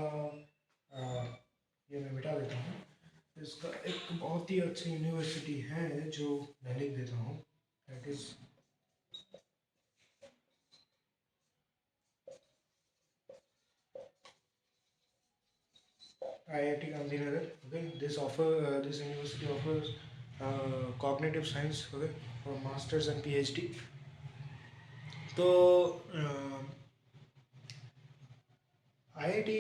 ये मैं मिटा देता हूँ। इसका एक बहुत ही अच्छी यूनिवर्सिटी है जो मैं लिख देता हूँ, that is IIT Gandhinagar. Okay, this university offers cognitive science, okay, for masters and PhD. तो IIT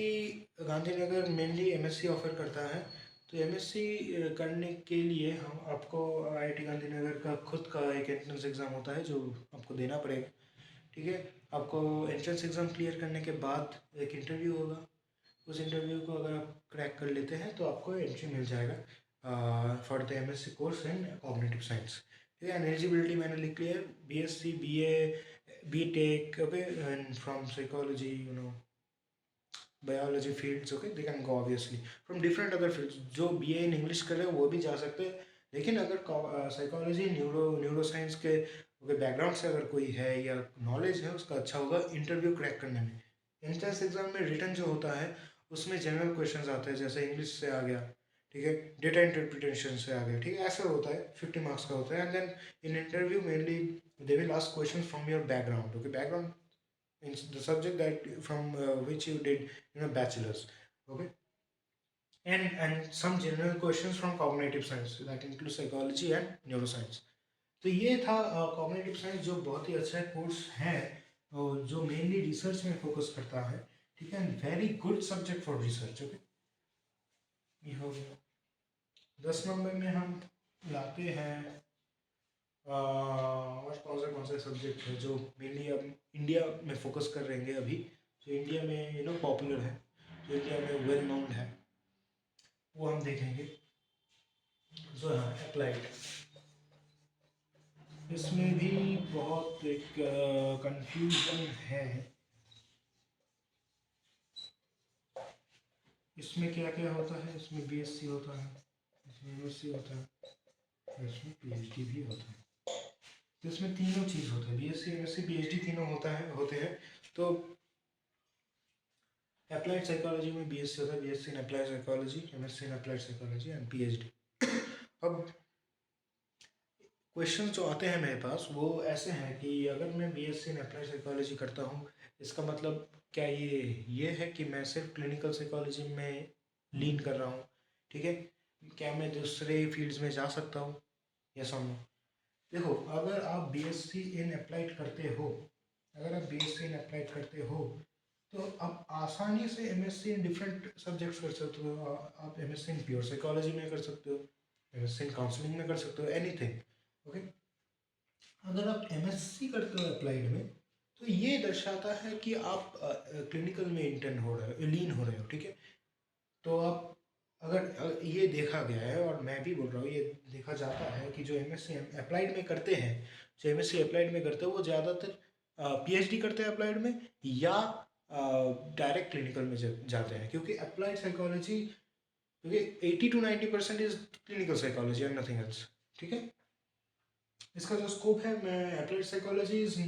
Gandhinagar mainly MSc offer करता है। तो MSc करने के लिए हम आपको IIT गांधीनगर का खुद का एक एंट्रेंस एग्ज़ाम होता है जो आपको देना पड़ेगा, ठीक है। आपको एंट्रेंस एग्ज़ाम क्लियर करने के बाद एक इंटरव्यू होगा। उस इंटरव्यू को अगर आप क्रैक कर लेते हैं तो आपको एंट्री मिल जाएगा for the MSc course in cognitive science, ठीक है। एंड एलिजिबिलिटी मैंने लिख लिया है, BSc, BA, B.Tech, okay, and from psychology, biology fields, okay, they can go obviously from different other fields। जो BA in English कर रहे हैं वो भी जा सकते हैं, लेकिन अगर साइकोलॉजी, न्यूरो साइंस के बैकग्राउंड से अगर कोई है या नॉलेज है उसका, अच्छा होगा इंटरव्यू क्रैक करने में। एंट्रेंस एग्जाम में रिटर्न जो होता है उसमें जनरल क्वेश्चंस आते हैं, जैसे इंग्लिश से आ गया, ठीक है, डेटा इंटरप्रिटेशन से आ गया, ठीक है, ऐसा होता है, 50 मार्क्स का होता है। And then in interview mainly they will ask question from your background, okay. Background means the subject that from which you did bachelor's, okay. And some general questions from cognitive science that include psychology and neuroscience। तो ये था cognitive science, जो बहुत ही अच्छा course है और जो mainly research में फोकस करता है, ठीक है। Very good subject for research, okay. ये हो गया। 10 नंबर में हम लाते हैं और कौन से सब्जेक्ट है जो मेनली अब इंडिया में फोकस कर रहे हैं अभी, जो इंडिया में पॉपुलर है, जो इंडिया में वेल नोन है, वो हम देखेंगे। जो हाँ, अप्लाइड, इसमें भी बहुत एक कंफ्यूजन है। इसमें क्या क्या होता है? इसमें BSc होता है, इसमें MSc होता है, इसमें PhD भी होता है। तो इसमें तीनों चीज़ होता है, BSc, MSc, PhD तीनों होते हैं। तो अप्लाइड साइकोलॉजी में BSc होता है, BSc in applied psychology, MSc in applied psychology and PhD। अब क्वेश्चन जो आते हैं मेरे पास वो ऐसे हैं कि अगर मैं BSc इन अप्लाइड साइकोलॉजी करता हूँ, इसका मतलब क्या ये है कि मैं सिर्फ क्लिनिकल साइकोलॉजी में लीन कर रहा हूँ, ठीक है। क्या मैं दूसरे फील्ड्स में जा सकता हूँ? यस और नो। देखो, अगर आप BSc इन अप्लाइड करते हो, अगर आप BSc इन अप्लाइड करते हो तो आप आसानी से MSc इन डिफरेंट सब्जेक्ट्स कर सकते हो। आप MSc इन प्योर साइकोलॉजी में कर सकते हो, MSc इन काउंसलिंग में कर सकते हो, एनीथिंग, ओके। अगर आप MSc करते हो अप्लाइड में, तो ये दर्शाता है कि आप क्लिनिकल में इंटेंड हो रहे हो, लीन हो रहे हो, ठीक है। तो आप अगर ये देखा गया है और मैं भी बोल रहा हूँ, ये देखा जाता है कि जो MSc अप्लाइड में करते हैं, जो MSc अप्लाइड में करते हैं वो ज़्यादातर PhD करते हैं अप्लाइड में, या डायरेक्ट क्लिनिकल में जाते हैं, क्योंकि अप्लाइड साइकोलॉजी क्योंकि 80 to 90% is clinical psychology and nothing else. ठीक है, इसका जो स्कोप है, मैं applied psychology is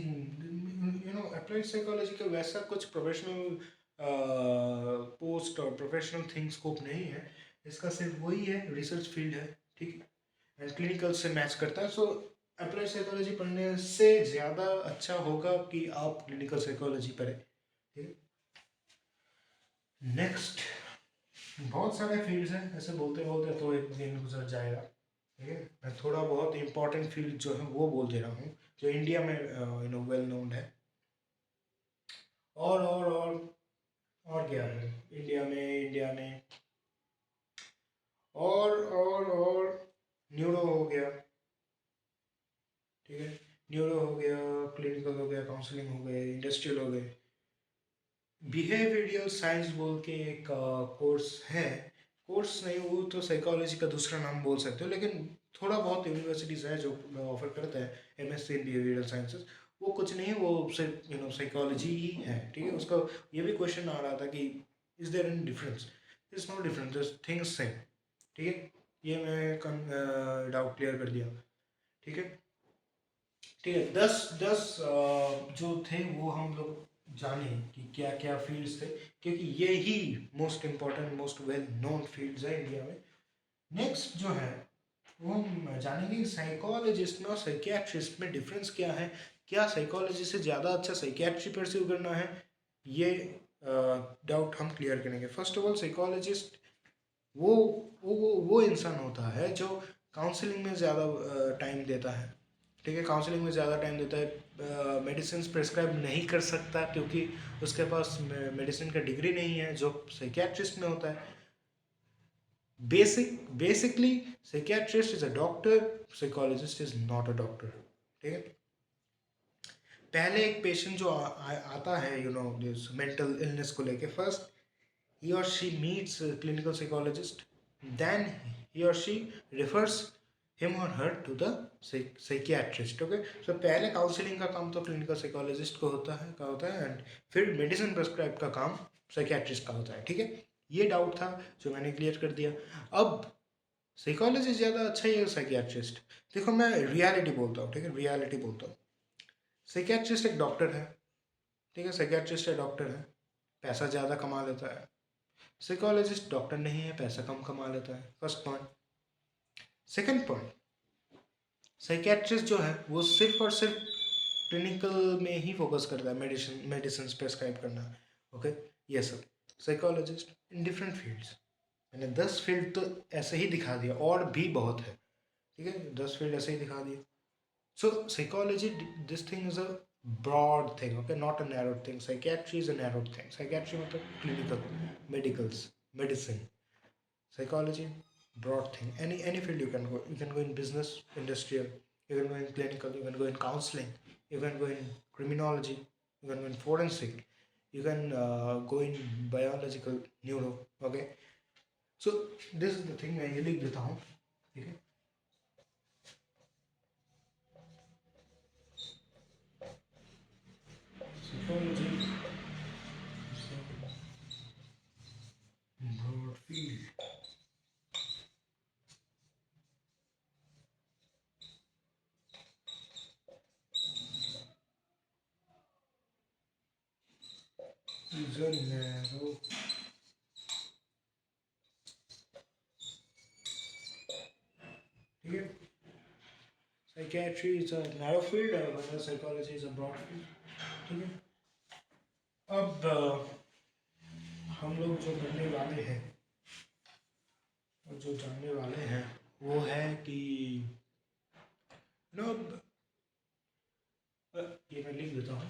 applied psychology का वैसा कुछ प्रोफेशनल पोस्ट और प्रोफेशनल थिंग स्कोप नहीं है। इसका सिर्फ वही है, रिसर्च फील्ड है। ठीक है, एंड क्लिनिकल से मैच करता है। सो अप्लाइड साइकोलॉजी पढ़ने से ज़्यादा अच्छा होगा कि आप क्लिनिकल साइकोलॉजी पढ़ें। ठीक है, नेक्स्ट, बहुत सारे फील्ड्स हैं, ऐसे बोलते बोलते तो एक दिन गुजर जाएगा। ठीक है, मैं थोड़ा बहुत इंपॉर्टेंट फील्ड जो है वो बोल दे रहा हूँ, जो इंडिया में वेल नोन है। और क्या है इंडिया में और न्यूरो हो गया। ठीक है, न्यूरो हो गया, क्लिनिकल हो गया, काउंसलिंग हो गए, इंडस्ट्रियल हो गए। बिहेवियरल साइंस बोल के एक कोर्स है, कोर्स नहीं, वो तो साइकोलॉजी का दूसरा नाम बोल सकते हो, लेकिन थोड़ा बहुत यूनिवर्सिटीज़ है जो ऑफर करते हैं एमएससी इन बिहेवियरल साइंसेस। वो कुछ नहीं, वो सिर्फ साइकोलॉजी ही है। ठीक है, उसका ये भी क्वेश्चन आ रहा था कि is there any difference? Is no difference, things same. ठीक है, ये मैं डाउट क्लियर कर दिया। ठीक है, ठीक है, 10 जो थे वो हम लोग जाने कि क्या क्या फील्ड्स थे, क्योंकि ये ही most important most well known fields है इंडिया में। नेक्स्ट जो है वो हम जानेंगे साइकोलॉजिस्ट में और साइकियाट्रिस्ट में डिफरेंस क्या है, क्या साइकोलॉजी से ज़्यादा अच्छा साइकियाट्री परस्यू करना है, ये डाउट हम क्लियर करेंगे। फर्स्ट ऑफ ऑल, साइकोलॉजिस्ट वो वो इंसान होता है जो काउंसलिंग में ज़्यादा टाइम देता है। ठीक है, काउंसलिंग में ज़्यादा टाइम देता है, मेडिसिन प्रिस्क्राइब नहीं कर सकता क्योंकि उसके पास मेडिसिन का डिग्री नहीं है, जो साइकियाट्रिस्ट में होता है। Basically psychiatrist is a doctor, psychologist is not a doctor. ठीक है, पहले एक पेशेंट जो आता है दिस मेंटल इलनेस को लेके, first he or she meets a clinical psychologist, then he or she refers him or her to the psychiatrist. Okay, so पहले काउंसलिंग का काम तो क्लिनिकल साइकोलॉजिस्ट को होता है एंड फिर मेडिसिन प्रेस्क्राइब का काम साइकियाट्रिस्ट का होता है। ठीक है, ये डाउट था जो मैंने क्लियर कर दिया। अब साइकोलॉजी ज़्यादा अच्छा ही है साइकियाट्रिस्ट? देखो, मैं रियलिटी बोलता हूँ। ठीक है, रियलिटी बोलता हूँ। साइकियाट्रिस्ट एक डॉक्टर है। ठीक है, साइकियाट्रिस्ट एक डॉक्टर है, पैसा ज़्यादा कमा लेता है। साइकोलॉजिस्ट डॉक्टर नहीं है, पैसा कम कमा लेता है। First point. Second point, psychiatrist जो है वो सिर्फ और सिर्फ क्लिनिकल में ही फोकस करता है, मेडिसिन प्रेस्क्राइब करना। ओके, ये सब। साइकोलॉजिस्ट इन डिफरेंट फील्ड्स, मैंने 10 फील्ड तो ऐसे ही दिखा दिया, और भी बहुत है। ठीक है, 10 फील्ड ऐसे ही दिखा दिया। So psychology, this thing is a broad thing, okay, not a narrow thing. Psychiatry is a narrow thing. Psychiatry मतलब clinical, medicals, medicine. Psychology, broad thing. Any field you can go. You can go in business, industrial. You can go in clinical. You can go in counseling. You can go in criminology. You can go in forensic. You can go in biological, neuro. Okay. So this is the thing मैं ये लिख देता हूँ। ठीक है, psychology is a broad field. Is a narrow. ठीक है, psychiatry is a narrow field और psychology is a broad field. ठीक है, अब हम लोग जो करने वाले हैं और जो जानने वाले हैं वो है कि नो ये मैं लिख देता हूँ।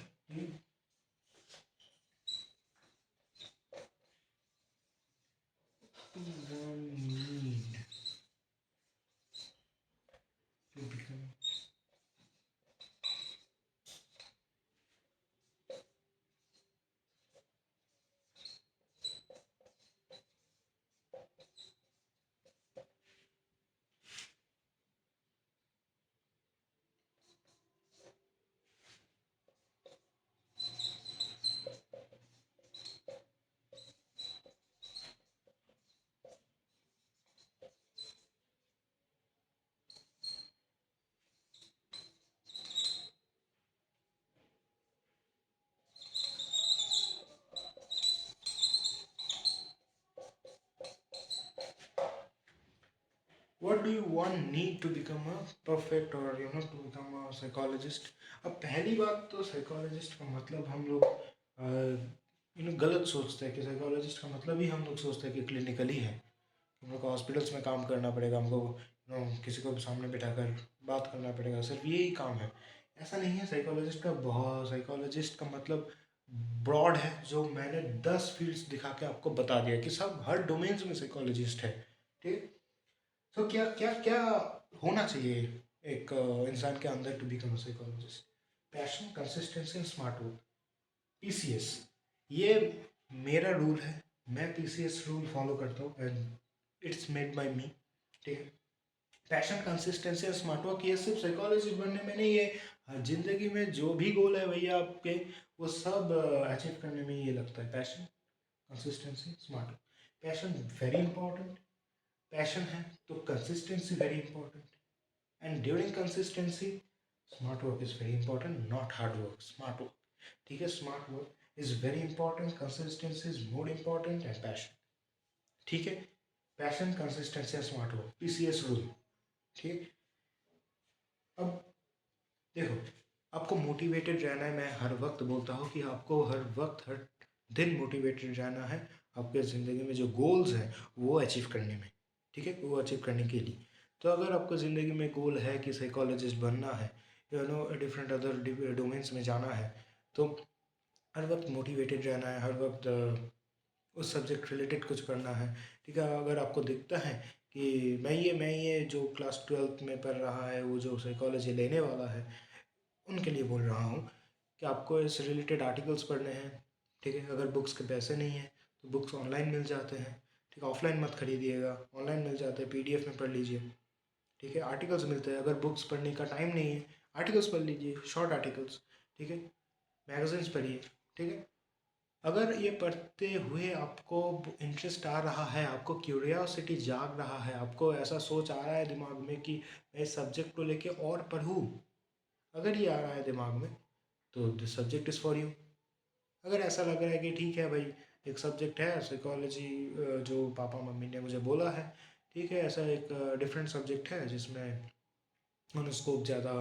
need to become What do you want need to become a perfect or to become a psychologist? अब पहली बात तो साइकोलॉजिस्ट का मतलब हम लोग गलत सोचते हैं कि साइकोलॉजिस्ट का मतलब ही हम लोग सोचते हैं कि क्लिनिकल ही है। हम लोग को हॉस्पिटल्स में काम करना पड़ेगा, हमको किसी को सामने बिठाकर बात करना पड़ेगा, सिर्फ यही काम है। ऐसा नहीं है। साइकोलॉजिस्ट का मतलब ब्रॉड है, जो मैंने 10 फील्ड्स दिखा के आपको बता दिया कि सब हर डोमेन्स में साइकोलॉजिस्ट है। ठीक है। तो क्या क्या क्या होना चाहिए एक इंसान के अंदर to become a psychologist? Passion, consistency and smart work, PCS. ये मेरा रूल है, मैं पीसीएस रूल फॉलो करता हूँ एंड इट्स मेड बाय मी। ठीक है। पैशन, कंसिस्टेंसी और स्मार्ट वर्क, ये सिर्फ साइकोलॉजिस्ट बनने में नहीं, ये जिंदगी में जो भी गोल है भैया आपके, वो सब अचीव करने में ये लगता है। Passion, consistency, smart work. Passion very important, passion है तो consistency very important, and during consistency smart work is very important, not hard work, smart work. ठीक है। Smart work is very important, consistency is more important and passion. ठीक है। Passion, consistency and smart work, PCS rule. ठीक। अब देखो, आपको motivated रहना है। मैं हर वक्त बोलता हूँ कि आपको हर वक्त हर दिन मोटिवेटेड रहना है आपके ज़िंदगी में जो गोल्स हैं वो अचीव करने में। ठीक है। वो अचीव करने के लिए, तो अगर आपको ज़िंदगी में गोल है कि साइकोलॉजिस्ट बनना है, डिफरेंट अदर डोमेन्स में जाना है, तो हर वक्त मोटिवेटेड रहना है, हर वक्त उस सब्जेक्ट रिलेटेड कुछ करना है। ठीक है। अगर आपको दिखता है कि मैं ये जो क्लास 12th में पढ़ रहा है, वो जो साइकोलॉजी लेने वाला है, उनके लिए बोल रहा हूँ कि आपको इस रिलेटेड आर्टिकल्स पढ़ने हैं। ठीक है। अगर बुक्स के पैसे नहीं हैं तो बुक्स ऑनलाइन मिल जाते हैं। ठीक है। ऑफलाइन मत खरीदिएगा, ऑनलाइन मिल जाते हैं, पीडीएफ में पढ़ लीजिए। ठीक है। आर्टिकल्स मिलते हैं। अगर बुक्स पढ़ने का टाइम नहीं है, आर्टिकल्स पढ़ लीजिए, शॉर्ट आर्टिकल्स। ठीक है। मैगजीन्स पढ़िए। ठीक है। अगर ये पढ़ते हुए आपको इंटरेस्ट आ रहा है, आपको क्यूरियोसिटी जाग रहा है, आपको ऐसा सोच आ रहा है दिमाग में कि मैं इस सब्जेक्ट को लेके और पढ़ूँ, अगर ये आ रहा है दिमाग में, तो this subject is for you. अगर ऐसा लग रहा है कि ठीक है भाई, एक सब्जेक्ट है साइकोलॉजी, जो पापा मम्मी ने मुझे बोला है, ठीक है, ऐसा एक डिफरेंट सब्जेक्ट है जिसमें स्कोप ज़्यादा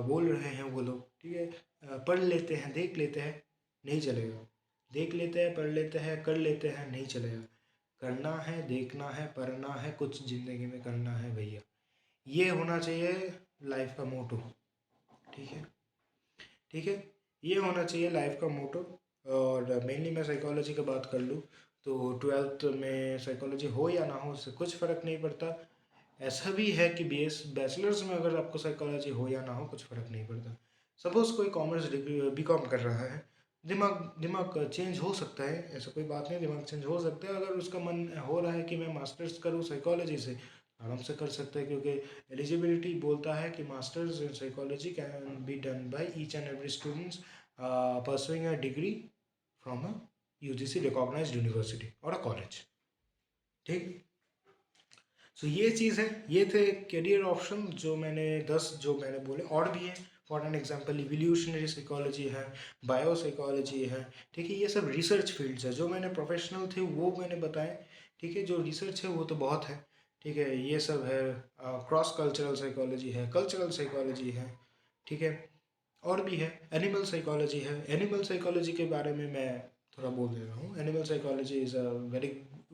बोल रहे हैं वो लोग, ठीक है, पढ़ लेते हैं, देख लेते हैं, नहीं चलेगा। देख लेते हैं, पढ़ लेते हैं, कर लेते हैं, नहीं चलेगा। करना है, देखना है, पढ़ना है, कुछ ज़िंदगी में करना है भैया। ये होना चाहिए लाइफ का मोटो। ठीक है। ठीक है। ये होना चाहिए लाइफ का मोटो। और मेनली मैं साइकोलॉजी की बात कर लूँ तो 12th में साइकोलॉजी हो या ना हो उससे कुछ फ़र्क नहीं पड़ता। ऐसा भी है कि बैचलर्स में अगर आपको साइकोलॉजी हो या ना हो कुछ फ़र्क नहीं पड़ता। सपोज़ कोई कॉमर्स डिग्री बीकॉम कर रहा है, दिमाग दिमाग चेंज हो सकता है, ऐसा कोई बात नहीं, दिमाग चेंज हो सकता है। अगर उसका मन हो रहा है कि मैं मास्टर्स करूँ साइकोलॉजी से, आराम से कर सकते हैं, क्योंकि एलिजिबिलिटी बोलता है कि masters in psychology can be done by each and every students pursuing a degree from a UGC recognised university और अ कॉलेज। ठीक। सो ये चीज़ है। ये थे करियर ऑप्शन जो मैंने 10 जो मैंने बोले, और भी हैं। For an example evolutionary psychology है, बायो साइकोलॉजी है। ठीक है। ये सब रिसर्च फील्ड्स है। जो मैंने प्रोफेशनल थे वो मैंने बताए। ठीक है। जो रिसर्च है वो तो बहुत है। ठीक है। ये सब है। क्रॉस कल्चरल साइकोलॉजी है, कल्चरल साइकोलॉजी है। ठीक है। और भी है, एनिमल साइकोलॉजी है। एनिमल साइकोलॉजी के बारे में मैं थोड़ा बोल दे रहा हूँ। Animal psychology is a very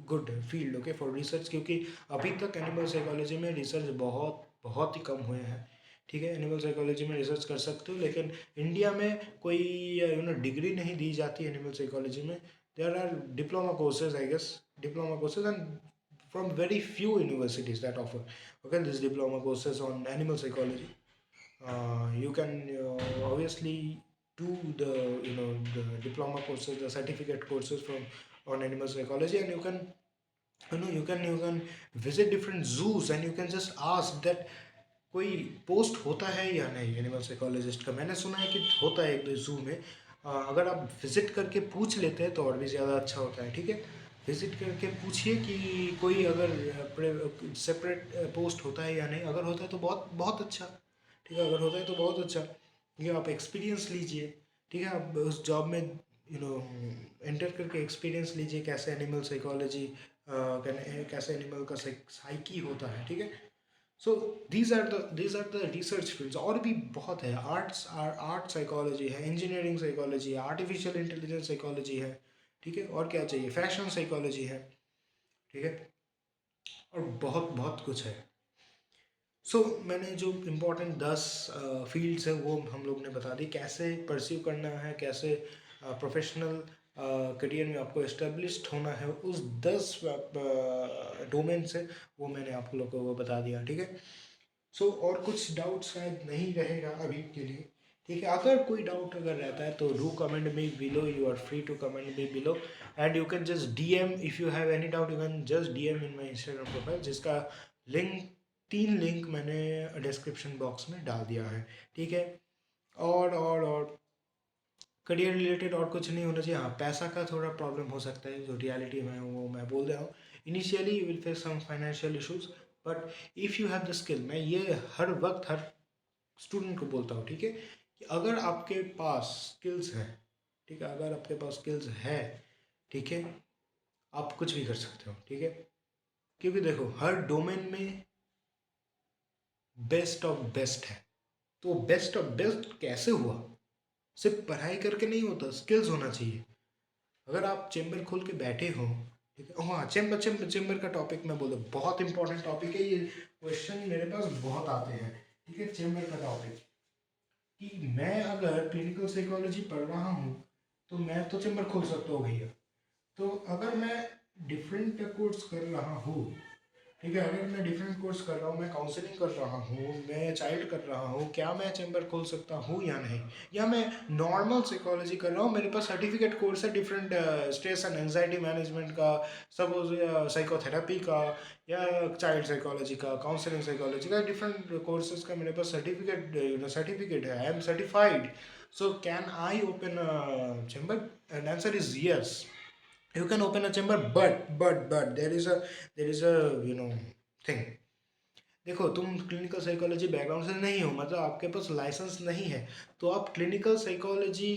good field, okay, for research, क्योंकि अभी तक एनिमल साइकोलॉजी में रिसर्च बहुत बहुत ही कम हुए हैं। ठीक है। एनिमल साइकोलॉजी में रिसर्च कर सकते हो, लेकिन इंडिया में कोई डिग्री नहीं दी जाती एनिमल साइकोलॉजी में। There are diploma courses, I guess, diploma courses, and from very few universities that offer, okay, this diploma courses on animal psychology. You can obviously do the the diploma courses, the certificate courses from on animal psychology, and you can visit different zoos and you can just ask that कोई post होता है या नहीं animal psychologist का। मैंने सुना है कि होता है एक दो जू में। अगर आप विज़िट करके पूछ लेते हैं तो और भी ज़्यादा अच्छा होता है। ठीक है। विज़िट करके पूछिए कि कोई अगर सेपरेट पोस्ट होता है या नहीं। अगर होता है तो बहुत बहुत अच्छा। ठीक है। अगर होता है तो बहुत अच्छा। ठीक है। आप एक्सपीरियंस लीजिए। ठीक है। आप उस जॉब में एंटर करके एक्सपीरियंस लीजिए कैसे एनिमल साइकोलॉजी कैसे एनिमल का साइकी होता है, ठीक है। So these are the research fields. और भी बहुत है, आर्ट साइकोलॉजी है, इंजीनियरिंग साइकोलॉजी है, आर्टिफिशियल इंटेलिजेंस साइकोलॉजी है, ठीक है, और क्या चाहिए, फैशन साइकोलॉजी है, ठीक है, और बहुत बहुत कुछ है। मैंने जो इम्पोर्टेंट 10 फील्ड्स हैं वो हम लोग ने बता दी, कैसे परस्यू करना है, कैसे प्रोफेशनल करियर में आपको इस्टेब्लिश्ड होना है, उस 10 डोमेन से वो मैंने आप लोगों को बता दिया, ठीक है। और कुछ डाउट शायद नहीं रहेगा अभी के लिए, ठीक है। अगर कोई डाउट अगर रहता है तो do comment me below, you are free to comment me below, and you can just DM if you have any doubt, you can just DM in my Instagram profile, जिसका लिंक 3 लिंक मैंने description box में डाल दिया है, ठीक है। और career related और कुछ नहीं होना चाहिए। हाँ, पैसा का थोड़ा प्रॉब्लम हो सकता है, जो रियलिटी में वो मैं बोल रहा हूँ। Initially you will face some financial issues, but if you have the skill, मैं ये हर वक्त हर स्टूडेंट को बोलता हूँ, ठीक है, कि अगर आपके पास स्किल्स है, ठीक है, अगर आपके पास स्किल्स है, ठीक है, आप कुछ भी कर सकते हो, ठीक है। क्योंकि देखो, हर डोमेन में बेस्ट ऑफ बेस्ट है। तो बेस्ट ऑफ बेस्ट कैसे हुआ? सिर्फ पढ़ाई करके नहीं होता, स्किल्स होना चाहिए। अगर आप चेम्बर खोल के बैठे हो, ठीक है, हाँ, चेम्बर चेम्बर चेम्बर का टॉपिक मैं बोलूँ, बहुत इंपॉर्टेंट टॉपिक है ये, क्वेश्चन मेरे पास बहुत आते हैं, ठीक है। चेम्बर का टॉपिक, कि मैं अगर क्लिनिकल साइकोलॉजी पढ़ रहा हूँ तो मैं तो चेम्बर खोल सकता हूँ भैया। तो अगर मैं डिफरेंट कोर्स कर रहा हूँ, ठीक है, अगर मैं डिफरेंट कोर्स कर रहा हूँ, मैं काउंसलिंग कर रहा हूँ, मैं चाइल्ड कर रहा हूँ, क्या मैं चैम्बर खोल सकता हूँ या नहीं? या मैं नॉर्मल साइकोलॉजी कर रहा हूँ, मेरे पास सर्टिफिकेट कोर्स है different stress and anxiety management का, सपोज साइकोथेरेपी का, या चाइल्ड साइकोलॉजी का, काउंसलिंग साइकोलॉजी का, डिफरेंट कोर्सेज का मेरे पास सर्टिफिकेट है, I am certified. So can I open chamber? And answer is yes, you can open a chamber, but there is a thing। देखो, तुम clinical psychology background से नहीं हो, मतलब आपके पास लाइसेंस नहीं है, तो आप क्लिनिकल साइकोलॉजी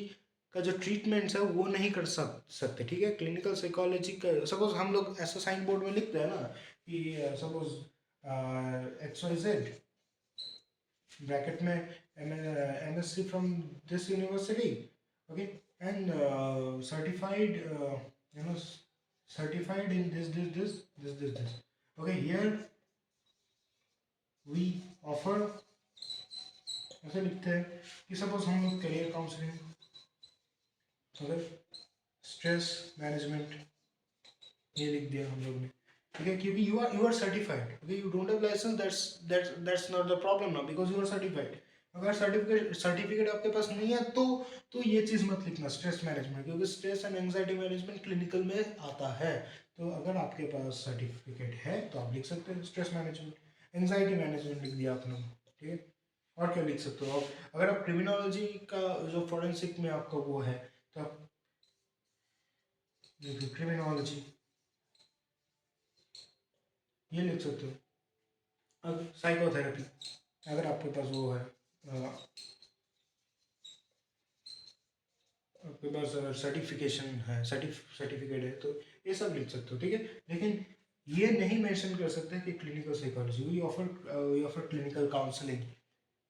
का जो ट्रीटमेंट्स है वो नहीं कर सकते, ठीक है। क्लिनिकल साइकोलॉजी का सपोज हम लोग ऐसा साइन बोर्ड में लिखते हैं ना, कि सपोज XYZ ब्रैकेट में MSc from this university, okay, and certified, you know certified in this, okay, here we offer, ऐसे लिखते हैं कि सपोज हम लोग career counselling, okay, stress management, ये लिख दिया हम लोग ने, ठीक है, क्योंकि you are certified, okay, you don't have licence, that's not the problem ना, बिकॉज यू आर सर्टिफाइड। अगर सर्टिफिकेट आपके पास नहीं है तो ये चीज़ मत लिखना स्ट्रेस मैनेजमेंट, क्योंकि stress and anxiety management clinical में आता है। तो अगर आपके पास सर्टिफिकेट है तो आप लिख सकते हैं स्ट्रेस मैनेजमेंट, एंजाइटी मैनेजमेंट लिख दिया आपने, ठीक है। और क्या लिख सकते हो आप? अगर आप क्रिमिनोलॉजी का जो फोरेंसिक में आपका वो है, तो आप देखिए क्रिमिनोलॉजी, ये लिख सकते हो। अब साइकोथेरेपी, अगर आपके पास वो है, आपके पास अगर सर्टिफिकेशन है, सर्टिफिकेट है, तो ये सब लिख सकते हो, ठीक है। लेकिन ये नहीं मेंशन कर सकते कि clinical psychology, we offer clinical counselling,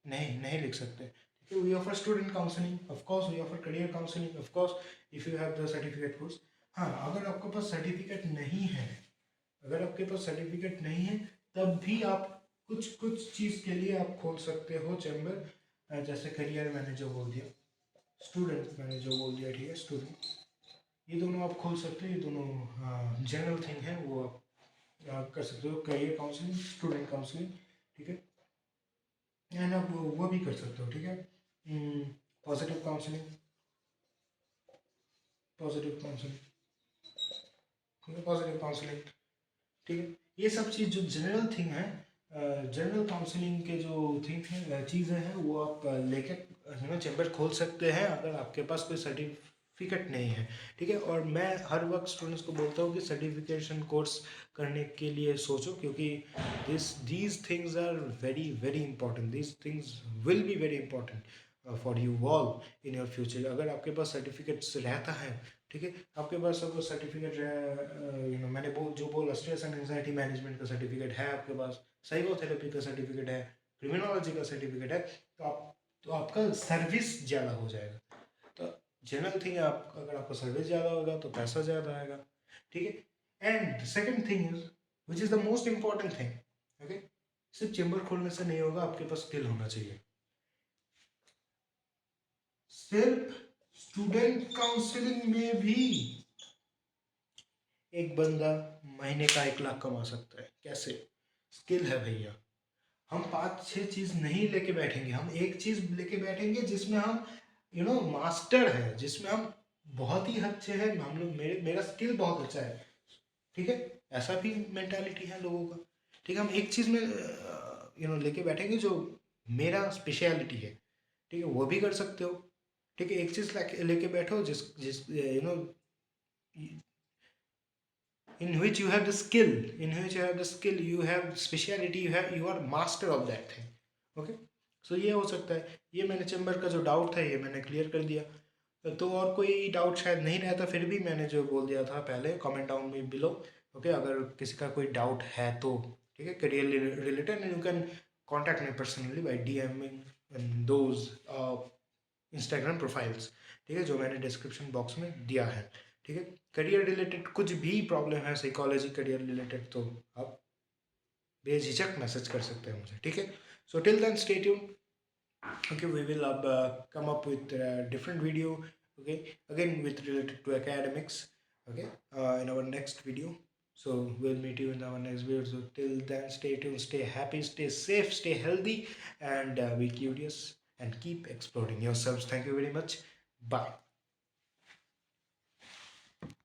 नहीं लिख सकते, ठीक है। We offer student counselling, of course we offer career counselling, of course, if you have the certificate course. हाँ, अगर आपके पास सर्टिफिकेट नहीं है, अगर आपके पास सर्टिफिकेट नहीं है, तब भी आप कुछ कुछ चीज़ के लिए आप खोल सकते हो चैम्बर, जैसे करियर मैंने जो बोल दिया, स्टूडेंट मैंने जो बोल दिया, ठीक है, स्टूडेंट, ये दोनों आप खोल सकते हो, ये दोनों जनरल थिंग है, वो आप कर सकते हो, करियर काउंसलिंग, स्टूडेंट काउंसलिंग, ठीक है। एंड आप वो भी कर सकते हो, ठीक है, पॉजिटिव काउंसलिंग, पॉजिटिव काउंसलिंग, ठीक है, पॉजिटिव काउंसलिंग, ठीक है। ये सब चीज़ जो जनरल थिंग है, जनरल काउंसलिंग के जो थिंग है, चीज़ें हैं, वो आप लेके चैम्बर खोल सकते हैं, अगर आपके पास कोई सर्टिफिकेट नहीं है, ठीक है। और मैं हर वक्त स्टूडेंट्स को बोलता हूँ कि सर्टिफिकेशन कोर्स करने के लिए सोचो, क्योंकि these things are very very important, these things will be very important for you all in your future. अगर आपके पास सर्टिफिकेट्स रहता है, ठीक है। आपके पास सपोज सर्टिफिकेट है, मैंने जो बोला स्ट्रेस एंड एंजाइटी मैनेजमेंट का सर्टिफिकेट है आपके पास, साइकोथेरेपी का सर्टिफिकेट है, क्रिमिनोलॉजी का सर्टिफिकेट है, तो आपका सर्विस ज़्यादा हो जाएगा। तो जनरल थिंग है, आप अगर आपका सर्विस ज़्यादा होगा तो पैसा ज़्यादा आएगा, ठीक है। And second thing is which is the most important thing, okay, सिर्फ चेंबर खोलने से नहीं होगा, आपके पास स्किल होना चाहिए। सिर्फ स्टूडेंट काउंसलिंग में भी एक बंदा महीने का 1 लाख कमा सकता है। कैसे? स्किल है भैया। हम 5-6 चीज नहीं लेके बैठेंगे, हम एक चीज लेके बैठेंगे जिसमें हम मास्टर है, जिसमें हम बहुत ही अच्छे हैं, हम लोग मेरा स्किल बहुत अच्छा है, ठीक है। ऐसा भी मेंटालिटी है लोगों का, ठीक है। हम एक चीज में लेके बैठेंगे जो मेरा स्पेशलिटी है, ठीक है, वो भी कर सकते हो, ठीक है। एक चीज लेके बैठो जिस जिस in which you have the skill, you have speciality, you are master of that thing, okay। So ये हो सकता है। ये मैंने चेंबर का जो डाउट था ये मैंने क्लियर कर दिया। तो और कोई डाउट शायद नहीं रहता, फिर भी मैंने जो बोल दिया था पहले, कमेंट डाउन में बिलो, ओके। अगर किसी का कोई डाउट है तो, ठीक है, career related, you can contact me personally by DMing those Instagram profiles, ठीक है, जो मैंने डिस्क्रिप्शन बॉक्स में दिया है, ठीक है। करियर रिलेटेड कुछ भी प्रॉब्लम है, साइकोलॉजी करियर रिलेटेड, तो आप बेझिझक मैसेज कर सकते हैं मुझे, ठीक है। So till then stay tune, okay, we will come up with different video, okay, again with related to academics, okay, in our next video. So we'll meet you in our next video. So till then, stay tuned, stay happy, stay safe, stay healthy, and be curious and keep exploring yourselves. Thank you very much. Bye.